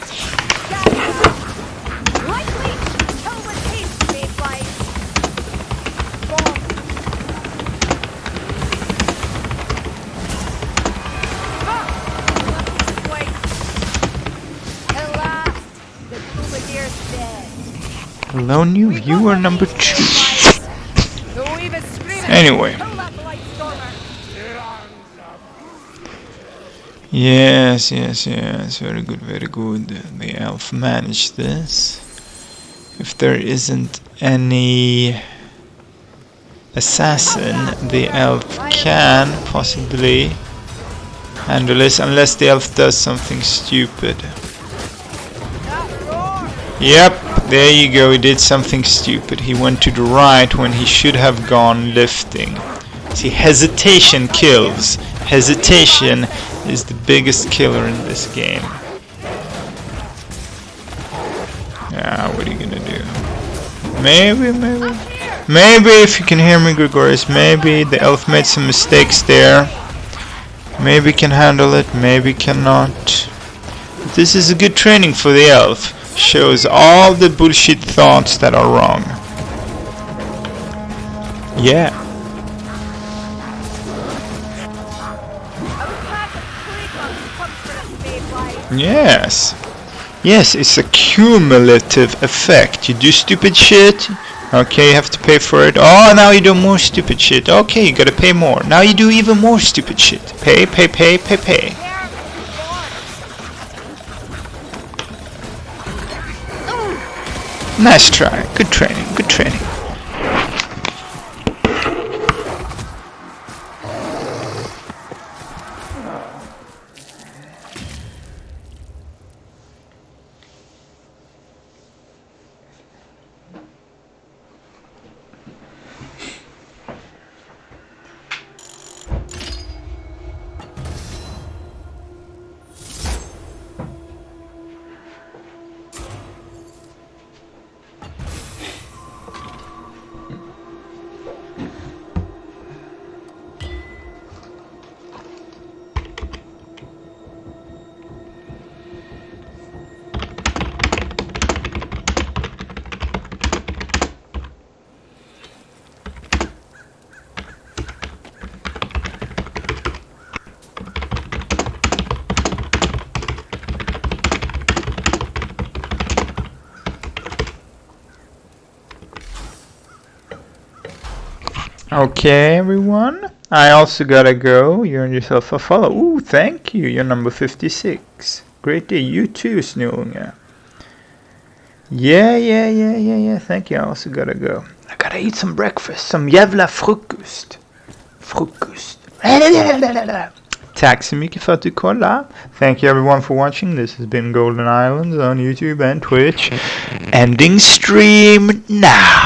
Hello, new viewer number 2. Anyway. Yes, very good. The elf managed this. If there isn't any assassin, the elf can possibly handle this, unless the elf does something stupid. Yep, there you go, he did something stupid. He went to the right when he should have gone lifting. See, hesitation kills. Hesitation is the biggest killer in this game. Yeah, what are you gonna do? Maybe if you can hear me, Gregorius, maybe the elf made some mistakes there. Maybe can handle it, maybe cannot. But this is a good training for the elf. Shows all the bullshit thoughts that are wrong. Yeah. Yes. Yes, it's a cumulative effect. You do stupid shit. Okay, you have to pay for it. Oh, now you do more stupid shit. Okay, you gotta pay more. Now you do even more stupid shit. Pay. Nice try. Good training. Okay, everyone. I also gotta go. You earned yourself a follow. Ooh, thank you. You're number 56. Great day. You too, Snurunga. Yeah. Thank you. I also gotta go. I gotta eat some breakfast. Some jävla frukost. Tack så mycket för att du kollar. Thank you everyone for watching. This has been Golden Islands on YouTube and Twitch. Ending stream now.